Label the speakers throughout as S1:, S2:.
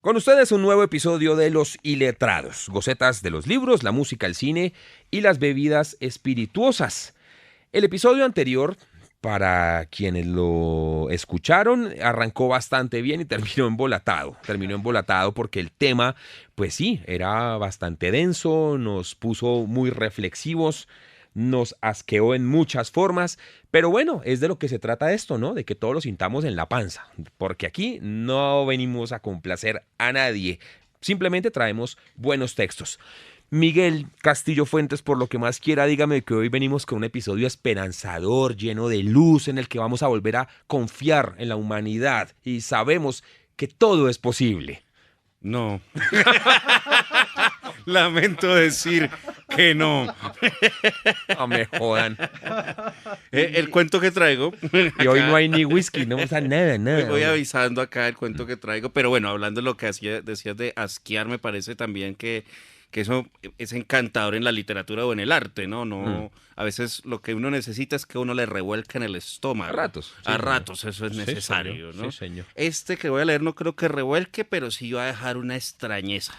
S1: Con ustedes un nuevo episodio de Los Iletrados, gocetas de los libros, la música, el cine y las bebidas espirituosas. El episodio anterior, para quienes lo escucharon, arrancó bastante bien y terminó embolatado. Terminó embolatado porque el tema, pues sí, era bastante denso, nos puso muy reflexivos, nos asqueó en muchas formas, pero bueno, es de lo que se trata esto, ¿no? De que todos lo sintamos en la panza, porque aquí no venimos a complacer a nadie, simplemente traemos buenos textos. Miguel Castillo Fuentes, por lo que más quiera, dígame que hoy venimos con un episodio esperanzador, lleno de luz, en el que vamos a volver a confiar en la humanidad y sabemos que todo es posible.
S2: No. Lamento decir que no.
S1: No me jodan.
S2: El cuento que traigo.
S1: Y hoy no hay ni whisky, no pasa nada.
S2: Voy avisando acá el cuento que traigo. Pero bueno, hablando de lo que decías de asquear, me parece también que eso es encantador en la literatura o en el arte, ¿no? A veces lo que uno necesita es que uno le revuelca en el estómago.
S1: A ratos.
S2: A ratos, eso es necesario,
S1: señor,
S2: ¿no?
S1: Sí, señor.
S2: Este que voy a leer no creo que revuelque, pero sí va a dejar una extrañeza.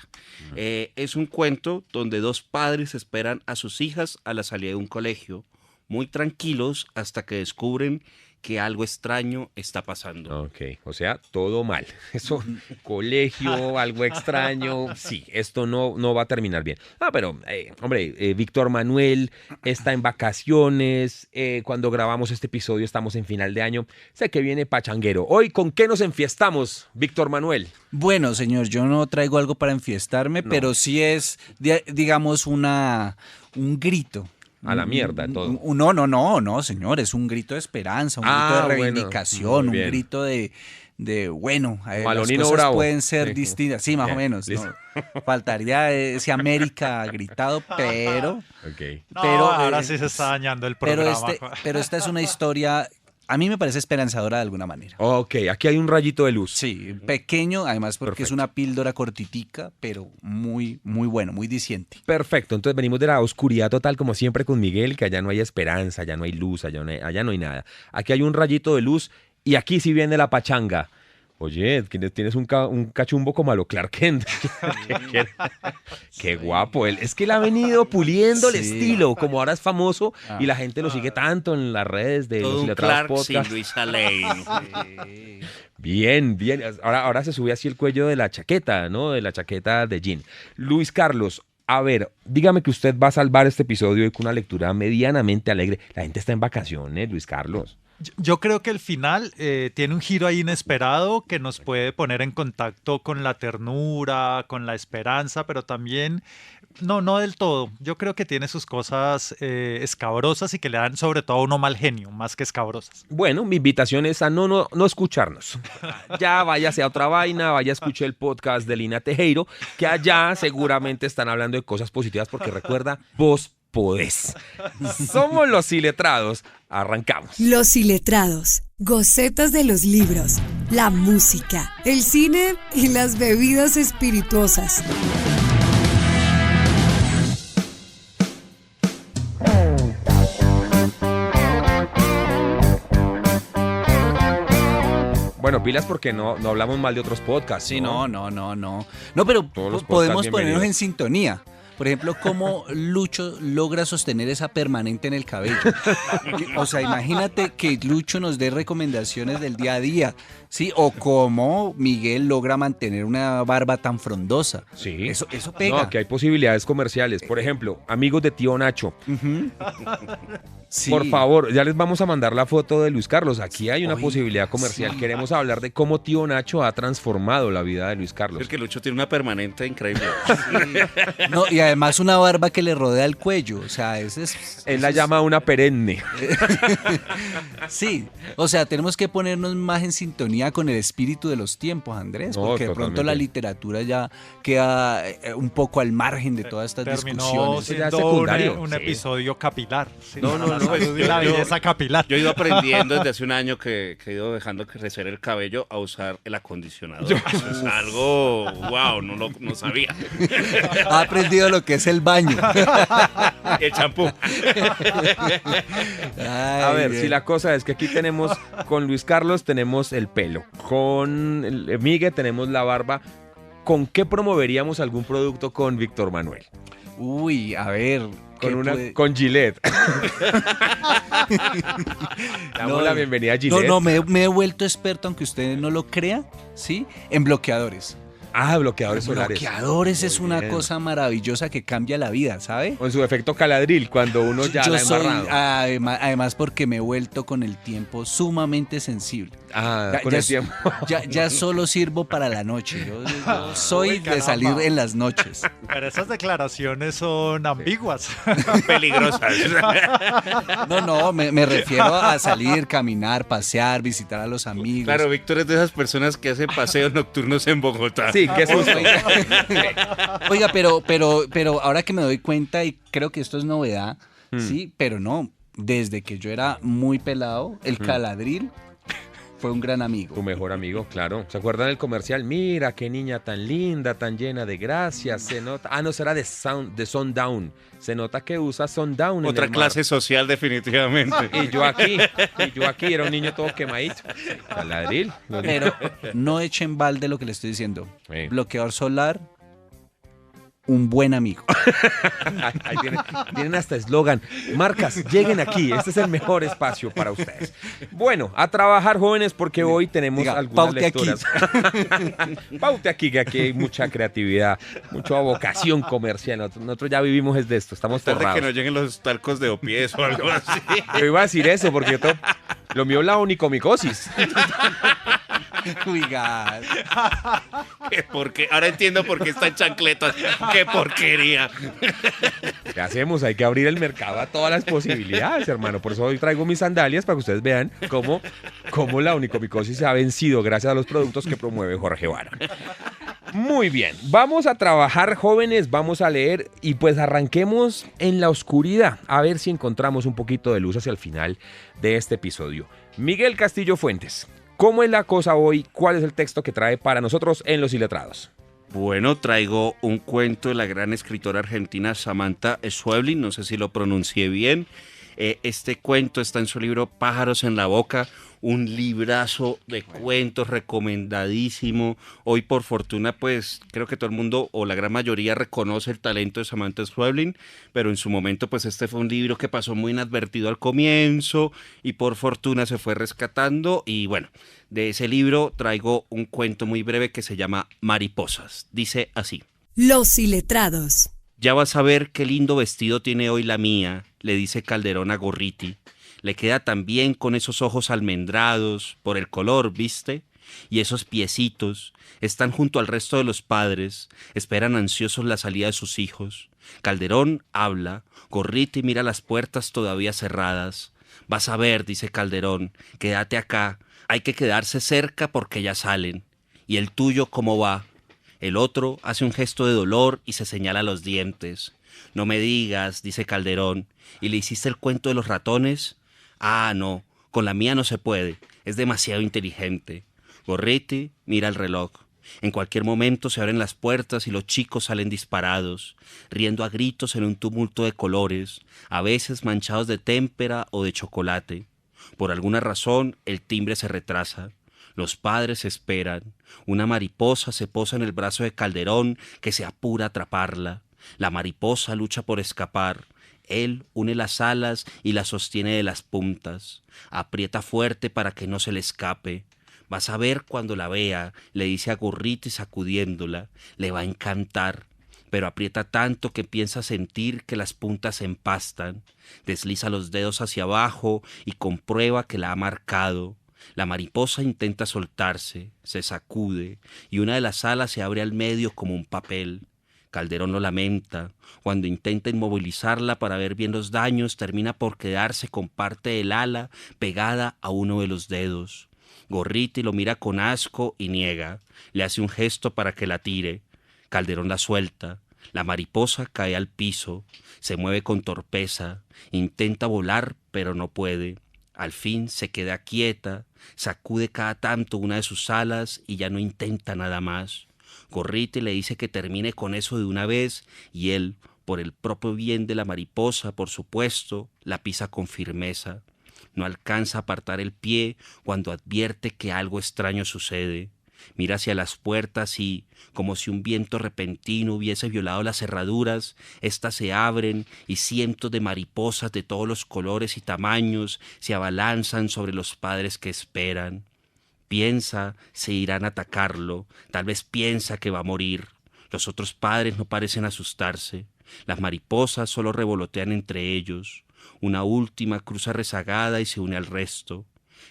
S2: Es un cuento donde dos padres esperan a sus hijas a la salida de un colegio, muy tranquilos hasta que descubren que algo extraño está pasando.
S1: Ok, o sea, todo mal. Eso, colegio, algo extraño. Sí, esto no va a terminar bien. Pero, hombre, Víctor Manuel está en vacaciones. Cuando grabamos este episodio estamos en final de año. Sé que viene pachanguero. Hoy, ¿con qué nos enfiestamos, Víctor Manuel?
S3: Bueno, señor, yo no traigo algo para enfiestarme,
S1: No.
S3: pero sí es, digamos, un grito.
S1: A la mierda, todo.
S3: No, señor, es un grito de esperanza, un grito de
S1: bueno,
S3: reivindicación,
S1: muy bien.
S3: un grito de bueno, las
S1: Malonino
S3: cosas
S1: Bravo.
S3: pueden ser
S1: Sí.
S3: distintas. Sí, más
S1: Bien,
S3: o menos.
S1: listo.
S3: ¿No? Faltaría ese América gritado, pero
S1: Ok.
S4: No,
S3: Pero,
S4: ahora sí se está dañando el programa.
S3: pero esta es una historia, a mí me parece esperanzadora de alguna manera.
S1: Ok, aquí hay un rayito de luz.
S3: Sí, pequeño, además porque es
S1: Perfecto.
S3: una píldora cortitica, pero muy, muy bueno, muy diciente.
S1: Perfecto, entonces venimos de la oscuridad total como siempre con Miguel, que allá no hay esperanza, allá no hay luz, allá no hay nada. Aquí hay un rayito de luz y aquí sí viene la pachanga. Oye, tienes un cachumbo como a lo Clark Kent. Qué guapo él. Es que él ha venido puliendo el
S3: Sí.
S1: estilo, como ahora es famoso y la gente lo sigue tanto en las redes de
S2: Todo
S1: los
S2: un
S1: Iletrados
S2: Clark sin
S1: Podcast.
S2: Luisa Lane.
S1: Bien, bien. Ahora se sube así el cuello de la chaqueta, ¿no? De la chaqueta de jean. Luis Carlos, a ver, dígame que usted va a salvar este episodio hoy con una lectura medianamente alegre. La gente está en vacaciones, Luis Carlos.
S4: Yo creo que el final tiene un giro ahí inesperado que nos puede poner en contacto con la ternura, con la esperanza, pero también, no del todo. Yo creo que tiene sus cosas escabrosas y que le dan sobre todo a uno mal genio, más que escabrosas.
S1: Bueno, mi invitación es a no escucharnos. Ya váyase a otra vaina, vaya a escuchar el podcast de Lina Tejero, que allá seguramente están hablando de cosas positivas, porque recuerda, vos podés. Somos los Iletrados. Arrancamos.
S5: Los Iletrados, gocetas de los libros, la música, el cine y las bebidas espirituosas.
S1: Bueno, pilas porque no hablamos mal de otros podcasts.
S3: Sí, no. No, pero
S1: Todos los
S3: podemos
S1: podcasts,
S3: ponernos
S1: bienvenidos.
S3: en sintonía. Por ejemplo, cómo Lucho logra sostener esa permanente en el cabello. O sea, imagínate que Lucho nos dé recomendaciones del día a día, ¿sí? O cómo Miguel logra mantener una barba tan frondosa.
S1: Sí.
S3: Eso pega.
S1: No, que hay posibilidades comerciales. Por ejemplo, amigos de Tío Nacho,
S3: Sí.
S1: por favor, ya les vamos a mandar la foto de Luis Carlos. Aquí hay una
S3: Oiga,
S1: posibilidad comercial.
S3: sí.
S1: Queremos hablar de cómo Tío Nacho ha transformado la vida de Luis Carlos.
S2: Es que Lucho tiene una permanente increíble.
S3: No, y además una barba que le rodea el cuello. O sea,
S1: Él la llama una perenne.
S3: Sí, o sea, tenemos que ponernos más en sintonía con el espíritu de los tiempos, Andrés,
S1: No,
S3: porque de pronto
S1: totalmente.
S3: la literatura ya queda un poco al margen de todas estas
S4: Terminó
S3: discusiones.
S1: ya es
S4: siendo
S1: secundario,
S4: un
S1: sí.
S4: episodio capilar. Sí,
S2: No,
S4: la
S2: pues,
S4: salud y la
S2: yo-
S4: belleza capilar.
S2: Yo he ido aprendiendo desde hace un año que he ido dejando crecer el cabello a usar el acondicionador. Eso es algo, wow, no sabía.
S3: Ha aprendido lo que es el baño.
S2: El champú.
S1: A ver, si la cosa es que aquí tenemos, con Luis Carlos tenemos el pelo, con Miguel tenemos la barba. ¿con qué promoveríamos algún producto con Víctor Manuel?
S3: Uy, a ver.
S1: Con Gillette. Damos la bienvenida a Gillette.
S3: No, me he vuelto experto, aunque ustedes no lo crean, ¿sí? En bloqueadores.
S1: Bloqueadores solares.
S3: Bloqueadores es
S1: Muy
S3: una
S1: bien.
S3: cosa maravillosa que cambia la vida, ¿sabe?
S1: O en su efecto caladril, cuando uno ya
S3: Yo
S1: la ha
S3: soy,
S1: embarrado.
S3: además porque me he vuelto con el tiempo sumamente sensible.
S1: Con el tiempo.
S3: Ya solo sirvo para la noche. Yo soy
S4: Uy,
S3: de salir
S4: caramba.
S3: en las noches.
S4: Pero esas declaraciones son ambiguas.
S2: Peligrosas.
S3: No, me refiero a salir, caminar, pasear, visitar a los amigos.
S2: Claro, Víctor es de esas personas que hacen paseos nocturnos en Bogotá.
S1: Sí, qué susto.
S3: Oiga, pero ahora que me doy cuenta, y creo que esto es novedad, sí, pero no, desde que yo era muy pelado, el caladril fue un gran amigo.
S1: Tu mejor amigo, claro. ¿Se acuerdan del comercial? Mira, qué niña tan linda, tan llena de gracia. Se nota. No, será de Sundown. Se nota que usa Sundown.
S2: Otra
S1: en el
S2: clase
S1: mar.
S2: social definitivamente.
S1: Y yo aquí era un niño todo quemadito. Caladril.
S3: Pero no echen balde lo que le estoy diciendo.
S1: Sí.
S3: Bloqueador solar, un buen amigo.
S1: Ahí tienen hasta eslogan. Marcas, lleguen aquí. Este es el mejor espacio para ustedes. Bueno, a trabajar, jóvenes, porque hoy tenemos
S3: Diga,
S1: algunas
S3: paute aquí.
S1: lecturas. Paute aquí, que aquí hay mucha creatividad, mucha vocación comercial. Nosotros ya vivimos es de esto, estamos
S2: Tarde
S1: forrados.
S2: que no lleguen los talcos de Opies o algo así.
S1: Yo iba a decir eso, porque lo mío es la onicomicosis.
S3: Oiga,
S2: Ahora entiendo por qué están chancletas. ¡Qué porquería!
S1: ¿Qué hacemos? Hay que abrir el mercado a todas las posibilidades, hermano. Por eso hoy traigo mis sandalias para que ustedes vean cómo la onicomicosis se ha vencido gracias a los productos que promueve Jorge Barón. Muy bien, vamos a trabajar, jóvenes, vamos a leer y pues arranquemos en la oscuridad, a ver si encontramos un poquito de luz hacia el final de este episodio. Miguel Castillo Fuentes, ¿cómo es la cosa hoy? ¿Cuál es el texto que trae para nosotros en Los Iletrados?
S2: Bueno, traigo un cuento de la gran escritora argentina Samantha Schweblin, no sé si lo pronuncié bien. Este cuento está en su libro Pájaros en la Boca, un librazo de cuentos recomendadísimo. Hoy, por fortuna, pues creo que todo el mundo o la gran mayoría reconoce el talento de Samantha Schweblin, pero en su momento pues este fue un libro que pasó muy inadvertido al comienzo y por fortuna se fue rescatando. Y bueno, de ese libro traigo un cuento muy breve que se llama Mariposas. Dice así.
S5: Los Iletrados.
S2: Ya vas a ver qué lindo vestido tiene hoy la mía, le dice Calderón a Gorriti. Le queda tan bien con esos ojos almendrados, por el color, ¿viste? Y esos piecitos están junto al resto de los padres, esperan ansiosos la salida de sus hijos. Calderón habla, Gorriti mira las puertas todavía cerradas. Vas a ver, dice Calderón, quédate acá, hay que quedarse cerca porque ya salen. ¿Y el tuyo cómo va? El otro hace un gesto de dolor y se señala los dientes. No me digas, dice Calderón, ¿y le hiciste el cuento de los ratones? Ah, no, con la mía no se puede, es demasiado inteligente. Gorriti mira el reloj. En cualquier momento se abren las puertas y los chicos salen disparados, riendo a gritos en un tumulto de colores, a veces manchados de témpera o de chocolate. Por alguna razón, el timbre se retrasa. Los padres esperan. Una mariposa se posa en el brazo de Calderón, que se apura a atraparla. La mariposa lucha por escapar. Él une las alas y las sostiene de las puntas. Aprieta fuerte para que no se le escape. Vas a ver cuando la vea, le dice a Gorriti sacudiéndola. Le va a encantar. Pero aprieta tanto que piensa sentir que las puntas se empastan. Desliza los dedos hacia abajo y comprueba que la ha marcado. La mariposa intenta soltarse, se sacude, y una de las alas se abre al medio como un papel. Calderón lo lamenta. Cuando intenta inmovilizarla para ver bien los daños, termina por quedarse con parte del ala pegada a uno de los dedos. Gorriti lo mira con asco y niega. Le hace un gesto para que la tire. Calderón la suelta. La mariposa cae al piso. Se mueve con torpeza. Intenta volar, pero no puede. Al fin se queda quieta, sacude cada tanto una de sus alas y ya no intenta nada más. Gorriti le dice que termine con eso de una vez y él, por el propio bien de la mariposa, por supuesto, la pisa con firmeza. No alcanza a apartar el pie cuando advierte que algo extraño sucede. Mira hacia las puertas y, como si un viento repentino hubiese violado las cerraduras, éstas se abren y cientos de mariposas de todos los colores y tamaños se abalanzan sobre los padres que esperan. Piensa, se irán a atacarlo, tal vez piensa que va a morir. Los otros padres no parecen asustarse. Las mariposas solo revolotean entre ellos. Una última cruza rezagada y se une al resto.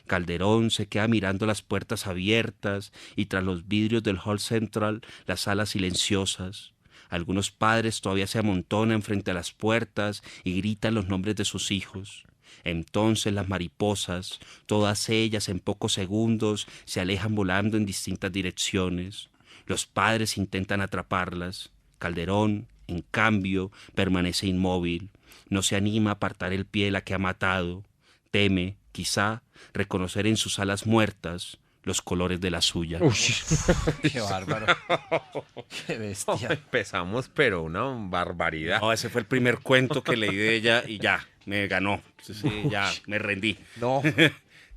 S2: Calderón se queda mirando las puertas abiertas y tras los vidrios del hall central las salas silenciosas. Algunos padres todavía se amontonan frente a las puertas y gritan los nombres de sus hijos. Entonces las mariposas, todas ellas en pocos segundos, se alejan volando en distintas direcciones. Los padres intentan atraparlas. Calderón, en cambio, permanece inmóvil. No se anima a apartar el pie de la que ha matado. Teme, quizá, reconocer en sus alas muertas los colores de la suya.
S1: Uy.
S3: Qué bárbaro. Qué bestia.
S1: Empezamos, pero una barbaridad.
S2: No, ese fue el primer cuento que leí de ella y ya, me ganó. Sí, ya, me rendí.
S1: No,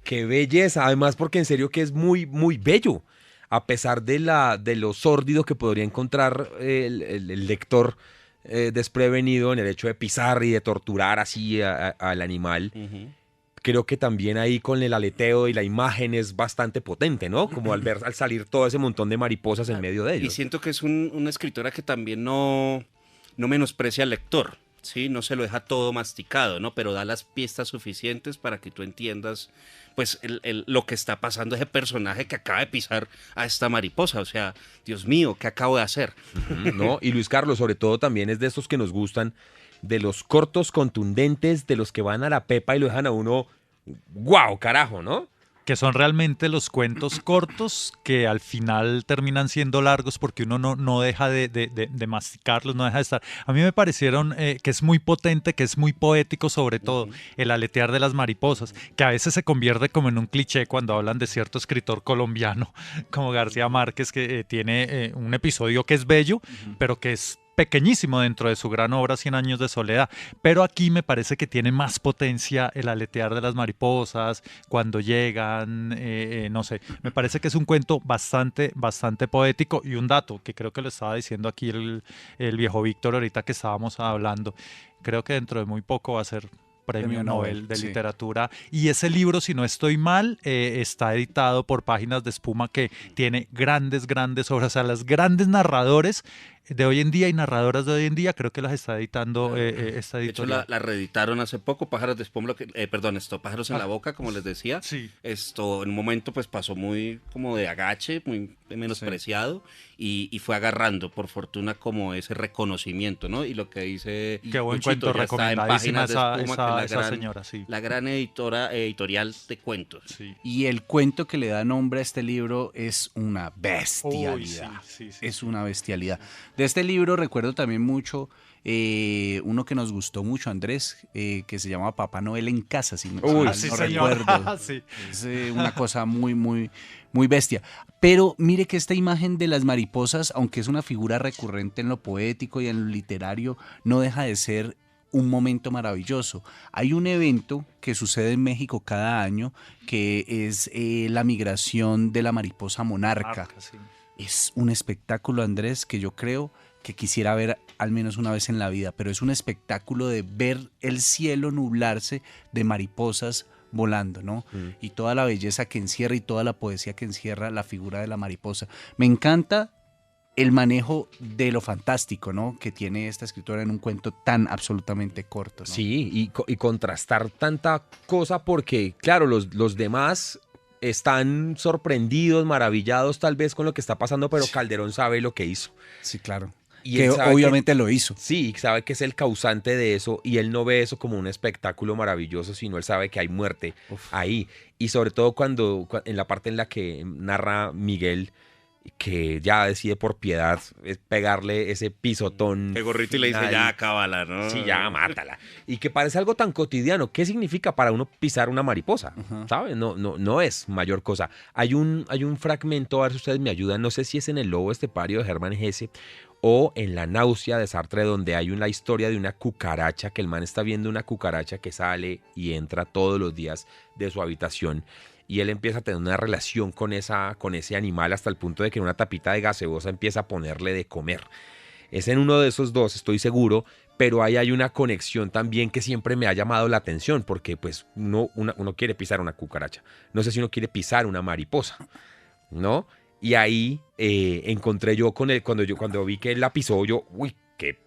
S1: qué belleza. Además, porque en serio que es muy, muy bello. A pesar de lo sórdido que podría encontrar el lector desprevenido en el hecho de pisar y de torturar así al animal. Creo que también ahí con el aleteo y la imagen es bastante potente, ¿no? Como al salir todo ese montón de mariposas en medio de
S2: Y
S1: ellos.
S2: siento que es una escritora que también no menosprecia al lector, ¿sí? No se lo deja todo masticado, ¿no? Pero da las pistas suficientes para que tú entiendas, pues, lo que está pasando ese personaje que acaba de pisar a esta mariposa. O sea, Dios mío, ¿qué acabo de hacer?
S1: ¿No? Y Luis Carlos, sobre todo, también es de estos que nos gustan, de los cortos contundentes, de los que van a la pepa y lo dejan a uno, ¡guau, carajo!, ¿no?
S4: Que son realmente los cuentos cortos que al final terminan siendo largos porque uno no deja de masticarlos, no deja de estar. A mí me parecieron que es muy potente, que es muy poético, sobre todo el aletear de las mariposas, que a veces se convierte como en un cliché cuando hablan de cierto escritor colombiano como García Márquez, que tiene un episodio que es bello, pero que es pequeñísimo dentro de su gran obra 100 años de soledad, pero aquí me parece que tiene más potencia el aletear de las mariposas cuando llegan, no sé, me parece que es un cuento bastante poético. Y un dato que creo que lo estaba diciendo aquí el viejo Víctor ahorita que estábamos hablando, creo que dentro de muy poco va a ser Premio Nobel de Literatura, y ese libro, si no estoy mal, está editado por Páginas de Espuma, que tiene grandes obras. O sea, los grandes narradores de hoy en día y narradoras de hoy en día, creo que las está editando esta
S2: De hecho,
S4: editorial.
S2: la reeditaron hace poco, Pájaros de Espuma, Pájaros en la Boca, como les decía.
S4: Sí.
S2: Esto en un momento pues pasó muy como de agache, muy menospreciado, y fue agarrando, por fortuna, como ese reconocimiento, ¿no? Y lo que dice
S4: Qué buen
S2: Luchito,
S4: cuento,
S2: ya está en
S4: recomendadísima
S2: Páginas de Espuma, que es
S4: esa señora, sí.
S2: la gran editorial de cuentos.
S4: Sí.
S3: Y el cuento que le da nombre a este libro es una bestialidad.
S4: Uy, sí.
S3: Es una bestialidad. De este libro recuerdo también mucho uno que nos gustó mucho, Andrés, que se llama Papá Noel en casa, si no,
S1: Uy,
S3: si
S4: sí,
S3: no
S4: señor.
S3: recuerdo.
S4: Sí.
S3: Es una cosa muy bestia. Pero mire que esta imagen de las mariposas, aunque es una figura recurrente en lo poético y en lo literario, no deja de ser un momento maravilloso. Hay un evento que sucede en México cada año que es la migración de la mariposa monarca.
S4: Sí.
S3: Es un espectáculo, Andrés, que yo creo que quisiera ver al menos una vez en la vida, pero es un espectáculo de ver el cielo nublarse de mariposas volando, ¿no? Y toda la belleza que encierra y toda la poesía que encierra la figura de la mariposa. Me encanta el manejo de lo fantástico, ¿no?, que tiene esta escritora en un cuento tan absolutamente corto, ¿no?
S1: Sí, y contrastar tanta cosa porque, claro, los demás están sorprendidos, maravillados tal vez con lo que está pasando, pero Calderón sabe lo que hizo.
S3: Sí, claro.
S1: Y
S3: Que
S1: él sabe
S3: obviamente lo hizo.
S1: Sí, sabe que es el causante de eso y él no ve eso como un espectáculo maravilloso, sino él sabe que hay muerte ahí. Y sobre todo cuando en la parte en la que narra Miguel, que ya decide por piedad pegarle ese pisotón.
S2: El gorrito y le dice,
S1: final.
S2: ya, cábala, ¿no?
S1: Sí, ya, mátala. Y que parece algo tan cotidiano. ¿Qué significa para uno pisar una mariposa? ¿Sabes? No es mayor cosa. Hay un fragmento, a ver si ustedes me ayudan, no sé si es en El Lobo Estepario de Hermann Hesse o en La Náusea de Sartre, donde hay una historia de una cucaracha, que el man está viendo una cucaracha que sale y entra todos los días de su habitación. y él empieza a tener una relación con ese animal hasta el punto de que en una tapita de gaseosa empieza a ponerle de comer. Es en uno de esos dos, estoy seguro, pero ahí hay una conexión también que siempre me ha llamado la atención, porque pues uno quiere pisar una cucaracha, no sé si uno quiere pisar una mariposa, ¿no? Y ahí encontré yo con él, cuando vi que él la pisó, yo, uy, qué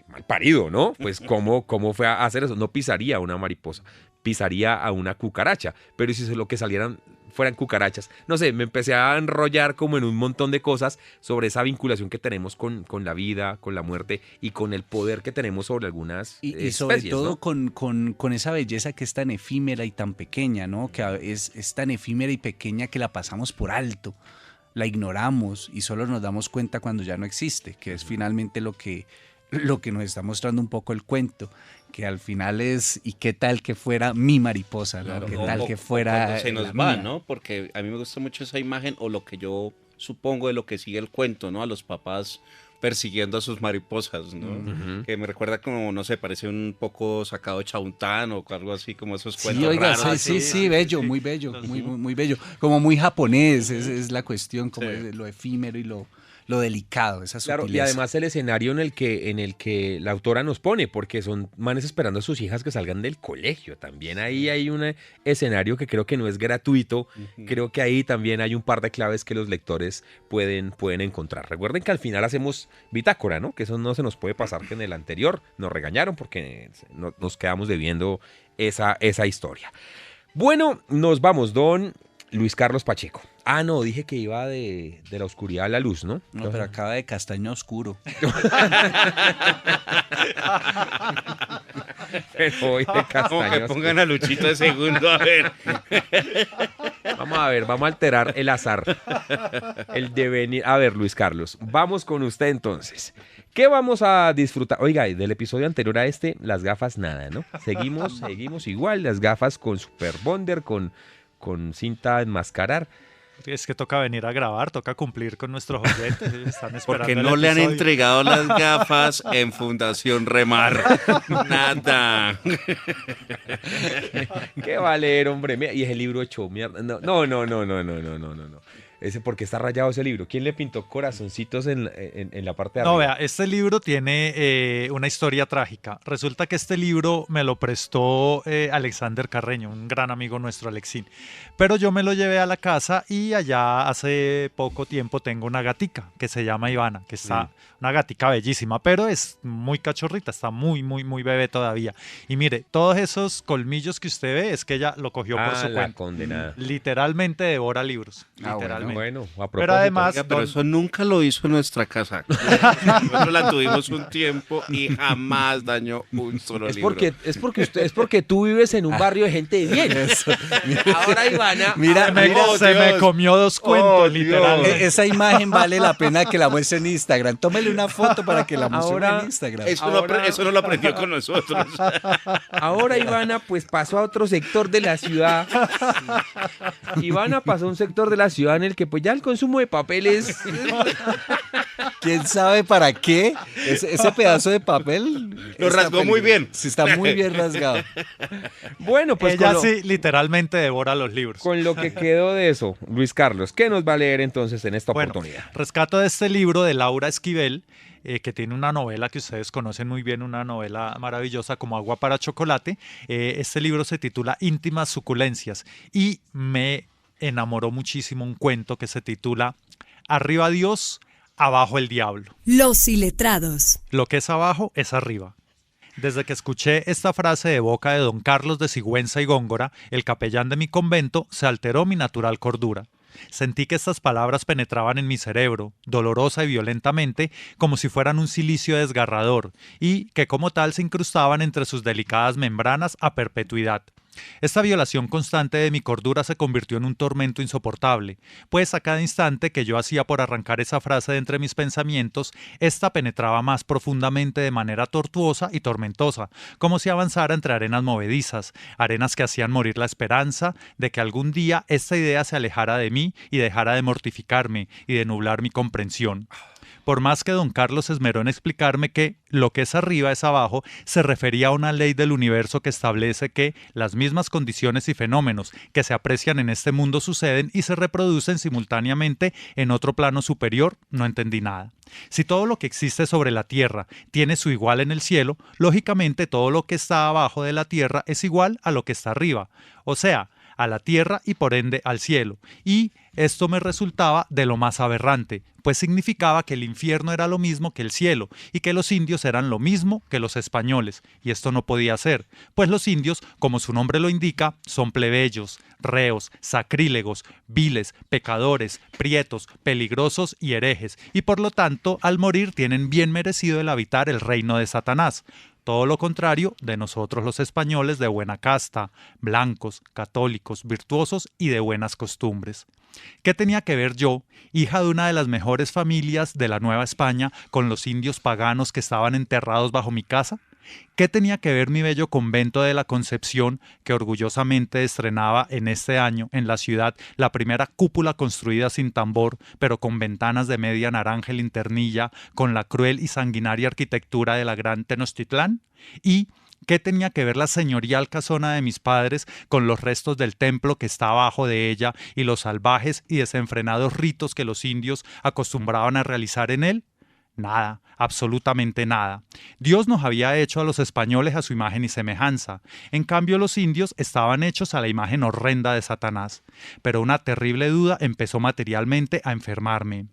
S1: mal parido, ¿no? Pues ¿cómo fue a hacer eso? No pisaría a una mariposa, pisaría a una cucaracha, pero si lo que salieran fueran cucarachas, no sé, me empecé a enrollar como en un montón de cosas sobre esa vinculación que tenemos con la vida, con la muerte y con el poder que tenemos sobre algunas
S3: y
S1: especies,
S3: sobre todo,
S1: ¿no?
S3: con esa belleza que es tan efímera y tan pequeña, ¿no? Que es tan efímera y pequeña que la pasamos por alto, la ignoramos y solo nos damos cuenta cuando ya no existe, que es finalmente lo que nos está mostrando un poco el cuento, que al final es, ¿y qué tal que fuera mi mariposa? ¿No?
S2: Claro,
S3: ¿Qué tal que fuera
S2: cuando se nos
S3: la
S2: va,
S3: mía?
S2: ¿no? Porque a mí me gusta mucho esa imagen o lo que yo supongo de lo que sigue el cuento, ¿no? A los papás persiguiendo a sus mariposas, ¿no? Que me recuerda como, no sé, parece un poco sacado de Chauntán o algo así, como esos
S3: Sí,
S2: cuentos
S3: oiga,
S2: raros.
S3: sí, bello, muy bello, muy bello. Como muy japonés, es la cuestión, como
S2: Sí.
S3: lo efímero y lo delicado, esa
S1: Claro,
S3: sutileza.
S1: y además el escenario en el que la autora nos pone, porque son manes esperando a sus hijas que salgan del colegio. También ahí hay un escenario que creo que no es gratuito. Creo que ahí también hay un par de claves que los lectores pueden encontrar. Recuerden que al final hacemos bitácora, ¿no? Que eso no se nos puede pasar, que en el anterior nos regañaron porque nos quedamos debiendo esa historia. Bueno, nos vamos, don Luis Carlos Pacheco. Ah, no, dije que iba de la oscuridad a la luz, ¿no?
S3: No, pero acaba de castaño oscuro.
S1: Pero hoy de
S2: Como que
S1: castaños.
S2: pongan a Luchito de segundo, a ver.
S1: Vamos a ver, vamos a alterar el azar. El devenir. A ver, Luis Carlos, vamos con usted entonces. ¿Qué vamos a disfrutar? Oiga, del episodio anterior a este, las gafas nada, ¿no? Seguimos igual, las gafas con Super Bonder, con cinta enmascarar.
S4: Es que toca venir a grabar, toca cumplir con nuestros oyentes. Ellos están esperando
S2: Porque
S4: el
S2: no le han
S4: episodio.
S2: entregado las gafas en Fundación Remar. Nada.
S1: ¿Qué va a leer, hombre? Mira, y ese libro hecho mierda. No. Ese, ¿por qué está rayado ese libro? ¿Quién le pintó corazoncitos en la parte de
S4: No,
S1: arriba?
S4: vea, este libro tiene una historia trágica. Resulta que este libro me lo prestó Alexander Carreño, un gran amigo nuestro, Alexín. Pero yo me lo llevé a la casa y allá hace poco tiempo tengo una gatica que se llama Ivana, que está una gatica bellísima, pero es muy cachorrita, está muy bebé todavía. Y mire, todos esos colmillos que usted ve es que ella lo cogió por su
S1: la
S4: cuenta.
S1: condenada.
S4: Literalmente devora libros.
S3: Ah,
S4: literalmente.
S1: Bueno, a propósito.
S4: Pero además,
S2: Oiga, pero eso nunca lo hizo en nuestra casa. Nosotros la tuvimos un tiempo y jamás dañó un solo libro.
S1: Es porque tú vives en un barrio de gente de bien. Ahora Ivana,
S3: Mira,
S4: se me comió dos cuentos,
S2: Oh,
S4: literalmente.
S3: Esa imagen vale la pena que la muestre en Instagram. Tómele una foto para que la muestre
S1: Ahora-
S3: en Instagram.
S2: Eso no lo aprendió con nosotros.
S1: ahora Ivana pues pasó a otro sector de la ciudad. Ivana pasó a un sector de la ciudad en el que pues ya el consumo de papeles.
S3: ¿Quién sabe para qué? Ese pedazo de papel
S2: Lo
S3: está
S2: rasgó muy bien.
S3: Sí, está muy bien rasgado.
S1: Bueno, pues
S4: Ella
S1: con lo,
S4: sí literalmente devora los libros.
S1: con lo que quedó de eso, Luis Carlos, ¿qué nos va a leer entonces en esta
S4: Bueno,
S1: oportunidad?
S4: rescato de este libro de Laura Esquivel, que tiene una novela que ustedes conocen muy bien, una novela maravillosa como Agua para Chocolate. Este libro se titula Íntimas Suculencias y me enamoró muchísimo un cuento que se titula Arriba Dios, abajo el diablo.
S5: Los iletrados.
S4: Lo que es abajo es arriba. Desde que escuché esta frase de boca de don Carlos de Sigüenza y Góngora, el capellán de mi convento, se alteró mi natural cordura. Sentí que estas palabras penetraban en mi cerebro, dolorosa y violentamente, como si fueran un silicio desgarrador, y que como tal se incrustaban entre sus delicadas membranas a perpetuidad. Esta violación constante de mi cordura se convirtió en un tormento insoportable, pues a cada instante que yo hacía por arrancar esa frase de entre mis pensamientos, ésta penetraba más profundamente de manera tortuosa y tormentosa, como si avanzara entre arenas movedizas, arenas que hacían morir la esperanza de que algún día esta idea se alejara de mí y dejara de mortificarme y de nublar mi comprensión. por más que don Carlos se esmeró en explicarme que lo que es arriba es abajo, se refería a una ley del universo que establece que las mismas condiciones y fenómenos que se aprecian en este mundo suceden y se reproducen simultáneamente en otro plano superior, no entendí nada. Si todo lo que existe sobre la Tierra tiene su igual en el cielo, lógicamente todo lo que está abajo de la Tierra es igual a lo que está arriba, o sea, a la tierra y por ende al cielo. Y esto me resultaba de lo más aberrante, pues significaba que el infierno era lo mismo que el cielo y que los indios eran lo mismo que los españoles. Y esto no podía ser, pues los indios, como su nombre lo indica, son plebeyos, reos, sacrílegos, viles, pecadores, prietos, peligrosos y herejes, y por lo tanto, al morir tienen bien merecido el habitar el reino de Satanás. Todo lo contrario de nosotros los españoles de buena casta, blancos, católicos, virtuosos y de buenas costumbres. ¿Qué tenía que ver yo, hija de una de las mejores familias de la Nueva España, con los indios paganos que estaban enterrados bajo mi casa? ¿Qué tenía que ver mi bello convento de la Concepción, que orgullosamente estrenaba en este año en la ciudad la primera cúpula construida sin tambor, pero con ventanas de media naranja y linternilla, con la cruel y sanguinaria arquitectura de la gran Tenochtitlán? ¿Y qué tenía que ver la señorial casona de mis padres con los restos del templo que está abajo de ella y los salvajes y desenfrenados ritos que los indios acostumbraban a realizar en él? Nada, absolutamente nada. Dios nos había hecho a los españoles a su imagen y semejanza. En cambio, los indios estaban hechos a la imagen horrenda de Satanás. Pero una terrible duda empezó materialmente a enfermarme.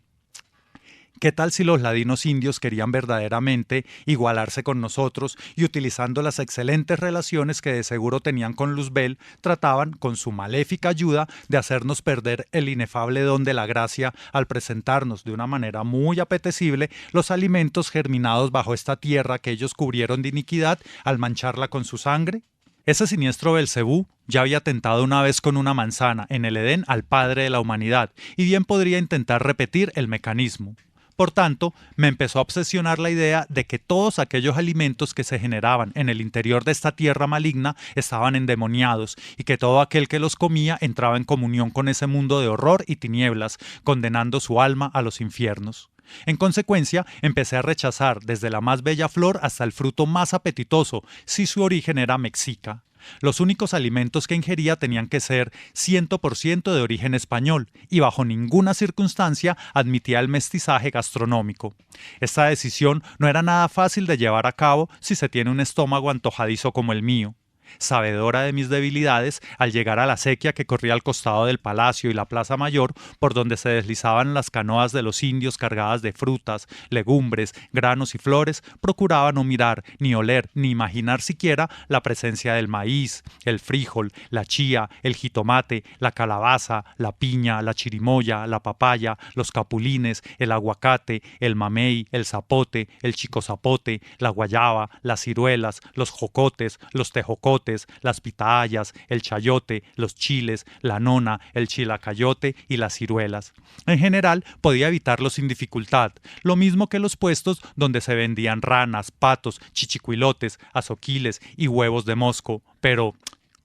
S4: ¿Qué tal si los ladinos indios querían verdaderamente igualarse con nosotros y utilizando las excelentes relaciones que de seguro tenían con Luzbel, trataban, con su maléfica ayuda, de hacernos perder el inefable don de la gracia al presentarnos de una manera muy apetecible los alimentos germinados bajo esta tierra que ellos cubrieron de iniquidad al mancharla con su sangre? Ese siniestro Belcebú ya había tentado una vez con una manzana en el Edén al padre de la humanidad y bien podría intentar repetir el mecanismo. Por tanto, me empezó a obsesionar la idea de que todos aquellos alimentos que se generaban en el interior de esta tierra maligna estaban endemoniados y que todo aquel que los comía entraba en comunión con ese mundo de horror y tinieblas, condenando su alma a los infiernos. En consecuencia, empecé a rechazar desde la más bella flor hasta el fruto más apetitoso, si su origen era mexica. Los únicos alimentos que ingería tenían que ser 100% de origen español y bajo ninguna circunstancia admitía el mestizaje gastronómico. Esta decisión no era nada fácil de llevar a cabo si se tiene un estómago antojadizo como el mío. Sabedora de mis debilidades, al llegar a la acequia que corría al costado del palacio y la plaza mayor, por donde se deslizaban las canoas de los indios cargadas de frutas, legumbres, granos y flores, procuraba no mirar, ni oler, ni imaginar siquiera la presencia del maíz, el frijol, la chía, el jitomate, la calabaza, la piña, la chirimoya, la papaya, los capulines, el aguacate, el mamey, el zapote, el chicozapote, la guayaba, las ciruelas, los jocotes, los tejocotes, las pitahayas, el chayote, los chiles, la nona, el chilacayote y las ciruelas. En general, podía evitarlo sin dificultad, lo mismo que los puestos donde se vendían ranas, patos, chichicuilotes, azoquiles y huevos de mosco. Pero,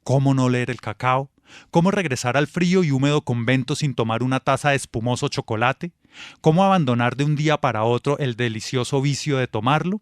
S4: ¿cómo no leer el cacao? ¿Cómo regresar al frío y húmedo convento sin tomar una taza de espumoso chocolate? ¿Cómo abandonar de un día para otro el delicioso vicio de tomarlo?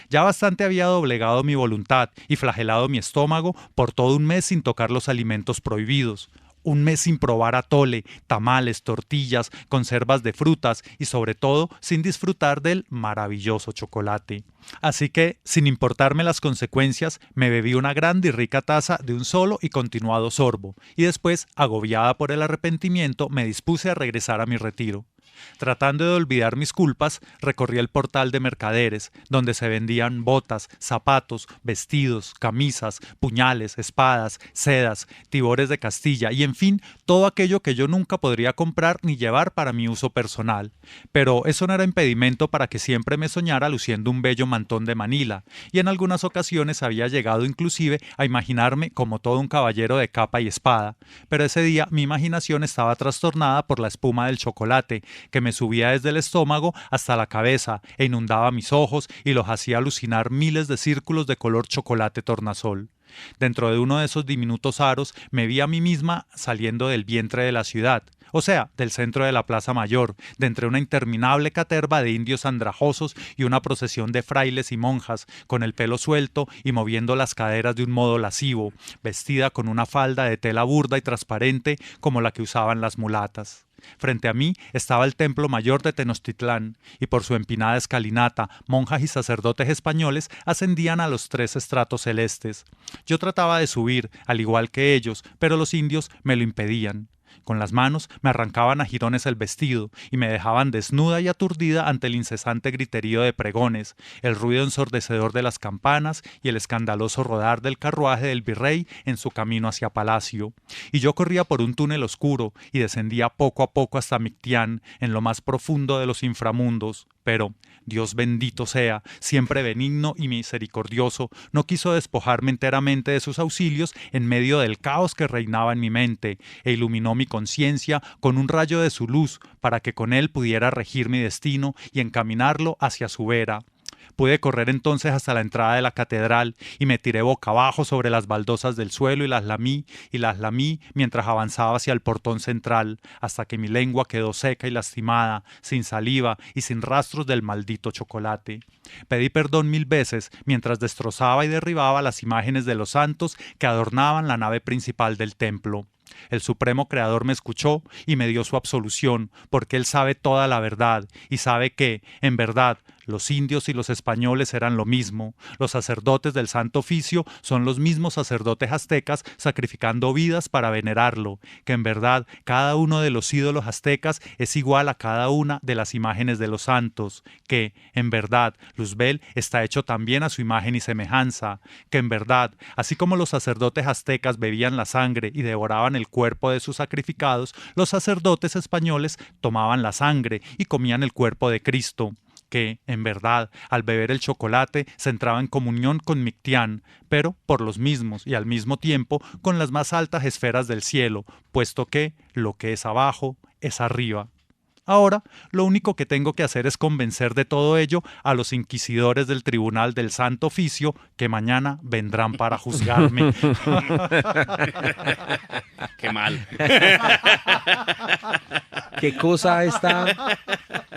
S4: Ya bastante había doblegado mi voluntad y flagelado mi estómago por todo un mes sin tocar los alimentos prohibidos. Un mes sin probar atole, tamales, tortillas, conservas de frutas y sobre todo sin disfrutar del maravilloso chocolate. Así que, sin importarme las consecuencias, me bebí una grande y rica taza de un solo y continuado sorbo, y después, agobiada por el arrepentimiento, me dispuse a regresar a mi retiro. Tratando de olvidar mis culpas, recorrí el portal de mercaderes, donde se vendían botas, zapatos, vestidos, camisas, puñales, espadas, sedas, tibores de Castilla y, en fin, todo aquello que yo nunca podría comprar ni llevar para mi uso personal. Pero eso no era impedimento para que siempre me soñara luciendo un bello mantón de Manila, y en algunas ocasiones había llegado inclusive a imaginarme como todo un caballero de capa y espada. Pero ese día mi imaginación estaba trastornada por la espuma del chocolate, que me subía desde el estómago hasta la cabeza e inundaba mis ojos y los hacía alucinar miles de círculos de color chocolate tornasol. Dentro de uno de esos diminutos aros me vi a mí misma saliendo del vientre de la ciudad, o sea, del centro de la Plaza Mayor, de entre una interminable caterva de indios andrajosos y una procesión de frailes y monjas, con el pelo suelto y moviendo las caderas de un modo lascivo, vestida con una falda de tela burda y transparente como la que usaban las mulatas. Frente a mí estaba el templo mayor de Tenochtitlán, y por su empinada escalinata, monjas y sacerdotes españoles ascendían a los 3 estratos celestes. Yo trataba de subir, al igual que ellos, pero los indios me lo impedían. Con las manos me arrancaban a jirones el vestido y me dejaban desnuda y aturdida ante el incesante griterío de pregones, el ruido ensordecedor de las campanas y el escandaloso rodar del carruaje del virrey en su camino hacia Palacio. Y yo corría por un túnel oscuro y descendía poco a poco hasta Mictián, en lo más profundo de los inframundos. Pero, Dios bendito sea, siempre benigno y misericordioso, no quiso despojarme enteramente de sus auxilios en medio del caos que reinaba en mi mente, e iluminó mi conciencia con un rayo de su luz para que con él pudiera regir mi destino y encaminarlo hacia su vera. Pude correr entonces hasta la entrada de la catedral y me tiré boca abajo sobre las baldosas del suelo y las lamí mientras avanzaba hacia el portón central, hasta que mi lengua quedó seca y lastimada, sin saliva y sin rastros del maldito chocolate. Pedí perdón 1000 veces mientras destrozaba y derribaba las imágenes de los santos que adornaban la nave principal del templo. El Supremo Creador me escuchó y me dio su absolución, porque Él sabe toda la verdad y sabe que, en verdad, los indios y los españoles eran lo mismo. Los sacerdotes del Santo Oficio son los mismos sacerdotes aztecas sacrificando vidas para venerarlo, que en verdad cada uno de los ídolos aztecas es igual a cada una de las imágenes de los santos, que, en verdad, Luzbel está hecho también a su imagen y semejanza, que en verdad, así como los sacerdotes aztecas bebían la sangre y devoraban el cuerpo de sus sacrificados, los sacerdotes españoles tomaban la sangre y comían el cuerpo de Cristo, que, en verdad, al beber el chocolate se entraba en comunión con Mictián, pero por los mismos y al mismo tiempo con las más altas esferas del cielo, puesto que lo que es abajo es arriba. Ahora, lo único que tengo que hacer es convencer de todo ello a los inquisidores del Tribunal del Santo Oficio, que mañana vendrán para juzgarme.
S2: Qué mal.
S1: Qué cosa está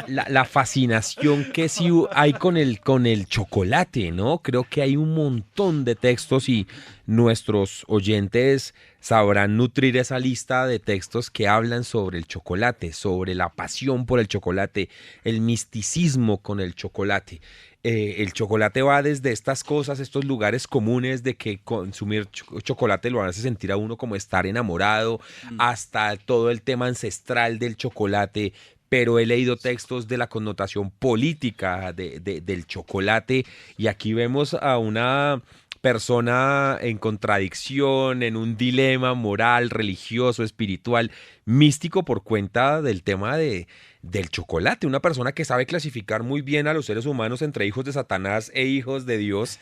S1: la fascinación que sí hay con el chocolate, ¿no? Creo que hay un montón de textos y nuestros oyentes sabrán nutrir esa lista de textos que hablan sobre el chocolate, sobre la pasión por el chocolate, el misticismo con el chocolate. El chocolate va desde estas cosas, estos lugares comunes de que consumir chocolate lo hace sentir a uno como estar enamorado, hasta todo el tema ancestral del chocolate. Pero he leído textos de la connotación política del chocolate y aquí vemos a una persona en contradicción, en un dilema moral, religioso, espiritual, místico por cuenta del tema del chocolate. Una persona que sabe clasificar muy bien a los seres humanos entre hijos de Satanás e hijos de Dios,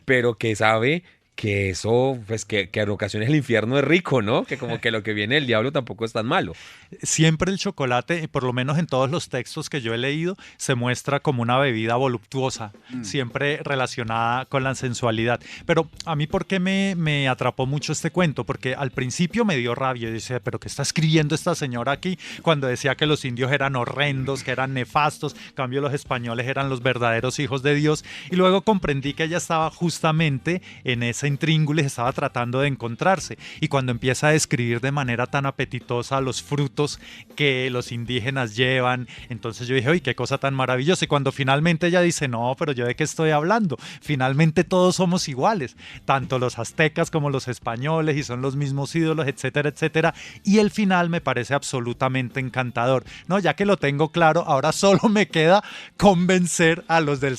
S1: pero que sabe que eso, pues que en ocasiones el infierno es rico, ¿no? Que como que lo que viene del diablo tampoco es tan malo.
S4: Siempre el chocolate, por lo menos en todos los textos que yo he leído, se muestra como una bebida voluptuosa, siempre relacionada con la sensualidad. Pero a mí, ¿por qué me atrapó mucho este cuento? Porque al principio me dio rabia. Yo decía, ¿pero qué está escribiendo esta señora aquí? Cuando decía que los indios eran horrendos, que eran nefastos, en cambio los españoles eran los verdaderos hijos de Dios. Y luego comprendí que ella estaba justamente en ese intríngulis, estaba tratando de encontrarse, y cuando empieza a describir de manera tan apetitosa los frutos que los indígenas llevan, entonces yo dije, uy, qué cosa tan maravillosa. Y cuando finalmente ella dice, no, pero yo de qué estoy hablando, finalmente todos somos iguales, tanto los aztecas como los españoles, y son los mismos ídolos, etcétera, etcétera, y el final me parece absolutamente encantador. No, ya que lo tengo claro, ahora solo me queda convencer a los de